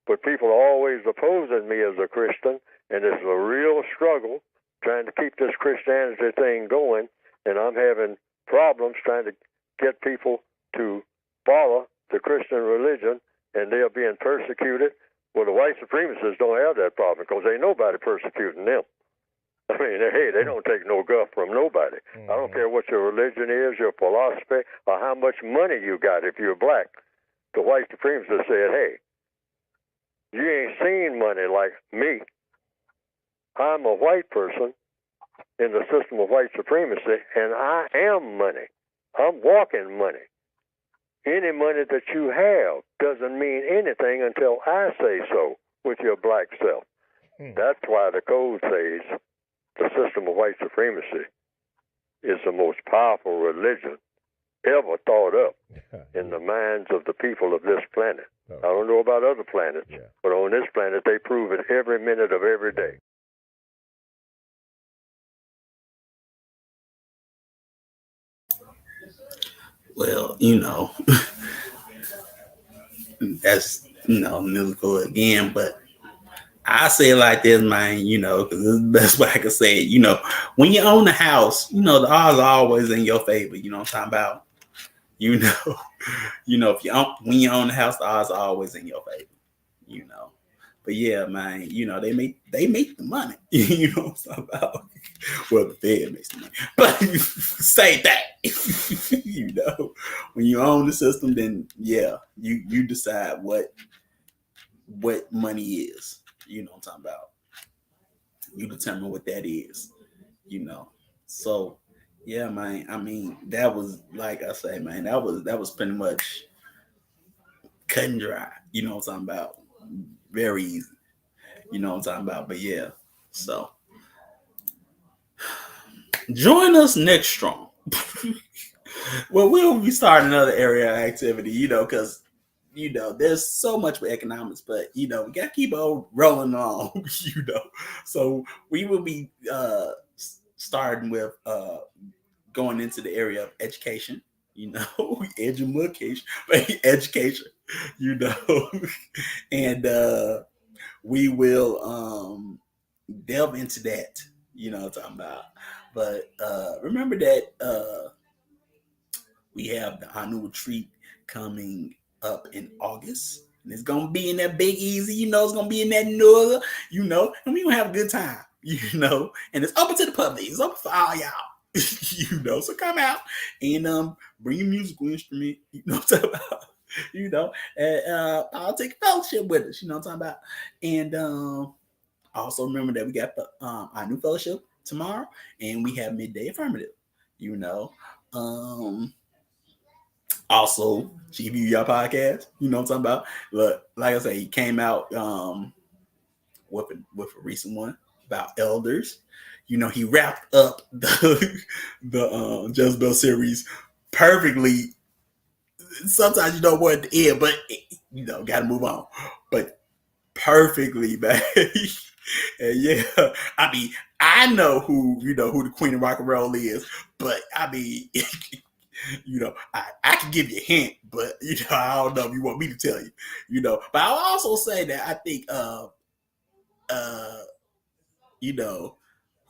but people are always opposing me as a Christian, and it's a real struggle trying to keep this Christianity thing going, and I'm having problems trying to get people to follow the Christian religion, and they're being persecuted. Well, the white supremacists don't have that problem because ain't nobody persecuting them. I mean, hey, they don't take no guff from nobody. I don't care what your religion is, your philosophy, or how much money you got if you're black. The white supremacists said, hey, you ain't seen money like me. I'm a white person in the system of white supremacy, and I am money. I'm walking money. Any money that you have doesn't mean anything until I say so with your black self. That's why the code says the system of white supremacy is the most powerful religion ever thought up in the minds of the people of this planet. I don't know about other planets, but on this planet, they prove it every minute of every day. Well, that's, musical again, but I say it like this, man, because this is the best way I can say it. When you own a house, the odds are always in your favor. You know what I'm talking about? You know, if when you own the house, the odds are always in your favor. But yeah, man, they make the money. You know what I'm talking about? Well, the Fed makes the money, but say that. When you own the system, then yeah, you decide what money is. You know what I'm talking about? You determine what that is. So yeah, man. I mean, that was, like I say, man, that was pretty much cut and dry. You know what I'm talking about? Very easy. You know what I'm talking about? But yeah, so join us next strong. Well, we'll be starting another area of activity, because there's so much for economics, but we gotta keep on rolling on, So we will be starting with going into the area of education, education, education, and we will delve into that, what I'm talking about. But remember that we have the annual retreat coming up in August. And it's gonna be in that Big Easy, it's gonna be in that NOLA, and we're gonna have a good time, and it's open to the public, it's open for all y'all, so come out and bring your musical instrument, what I'm talking about, and I'll take a fellowship with us, what I'm talking about. And also remember that we got our new fellowship tomorrow, and we have midday affirmative, also GVU Y'all podcast, what I'm talking about. Look, like I say, he came out with a recent one about elders. He wrapped up the Jezebel series perfectly. Sometimes you don't want it to end, but gotta move on. But perfectly, man. And yeah, I mean, I know who the queen of rock and roll is, but I mean, I can give you a hint, but I don't know if you want me to tell you, But I'll also say that I think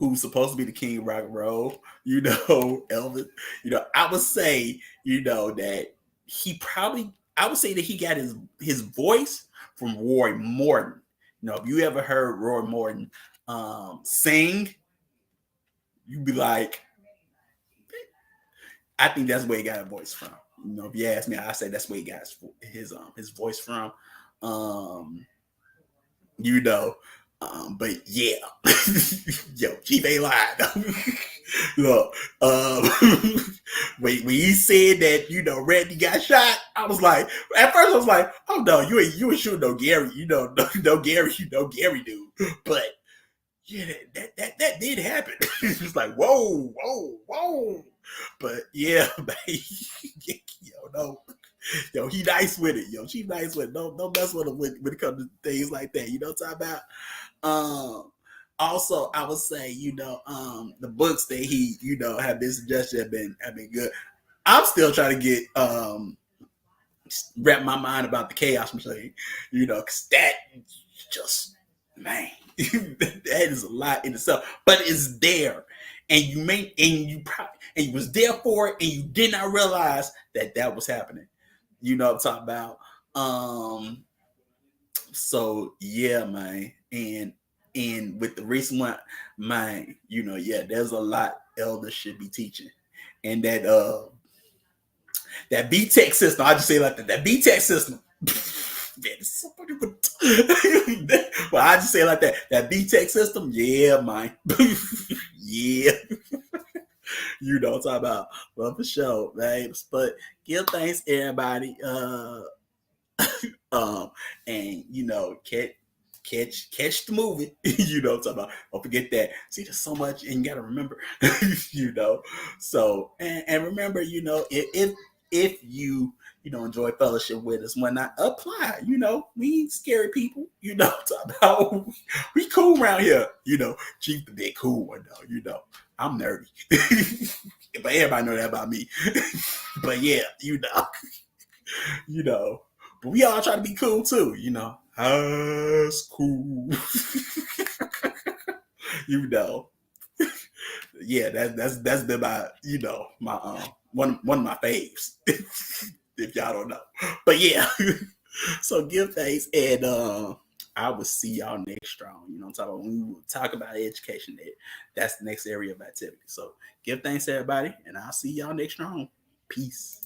who's supposed to be the king of rock and roll, Elvis, I would say, that he probably, I would say that he got his voice from Roy Morton. If you ever heard Roy Morton sing, you'd be like, I think that's where he got a voice from. If you ask me, I say that's where he got his voice from. But yeah, yo, Chief ain't lying. Look, when he said that, Randy got shot, I was like, at first I was like, oh no, you ain't shooting no Gary, no Gary dude. But yeah, that did happen. It was like, whoa. But yeah, man, no. Yo, he nice with it. Yo, she nice with it. Don't mess with him when it comes to things like that. You know what I'm talking about? Also, I would say, the books that he, have been suggested have been good. I'm still trying to get wrap my mind about the chaos machine, because that just, man, that is a lot in itself, but it's there, and you was there for it, and you did not realize that was happening. You know what I'm talking about? So yeah, man, and with the recent one, man, there's a lot elders should be teaching, and that B-Tech system, I just say like that B-Tech system. Man, somebody would, well, I just say it like that. That B-Tech system, yeah, man. Yeah. You know what I'm talking about. Well, for sure, man. But give thanks, everybody. And catch the movie. You know what I'm talking about. Don't forget that. See, there's so much, and you gotta remember. So and remember, if you enjoy fellowship with us, when I apply, we ain't scary people. Talking about we cool around here. Chief the big cool one though. I'm nerdy, but everybody know that about me. But yeah, but we all try to be cool too, That's cool. Yeah, that's been my my one of my faves. If y'all don't know. But yeah. So give thanks, and I will see y'all next strong. I'm talking about when we talk about education, that's the next area of activity. So give thanks, everybody, and I'll see y'all next strong. Peace.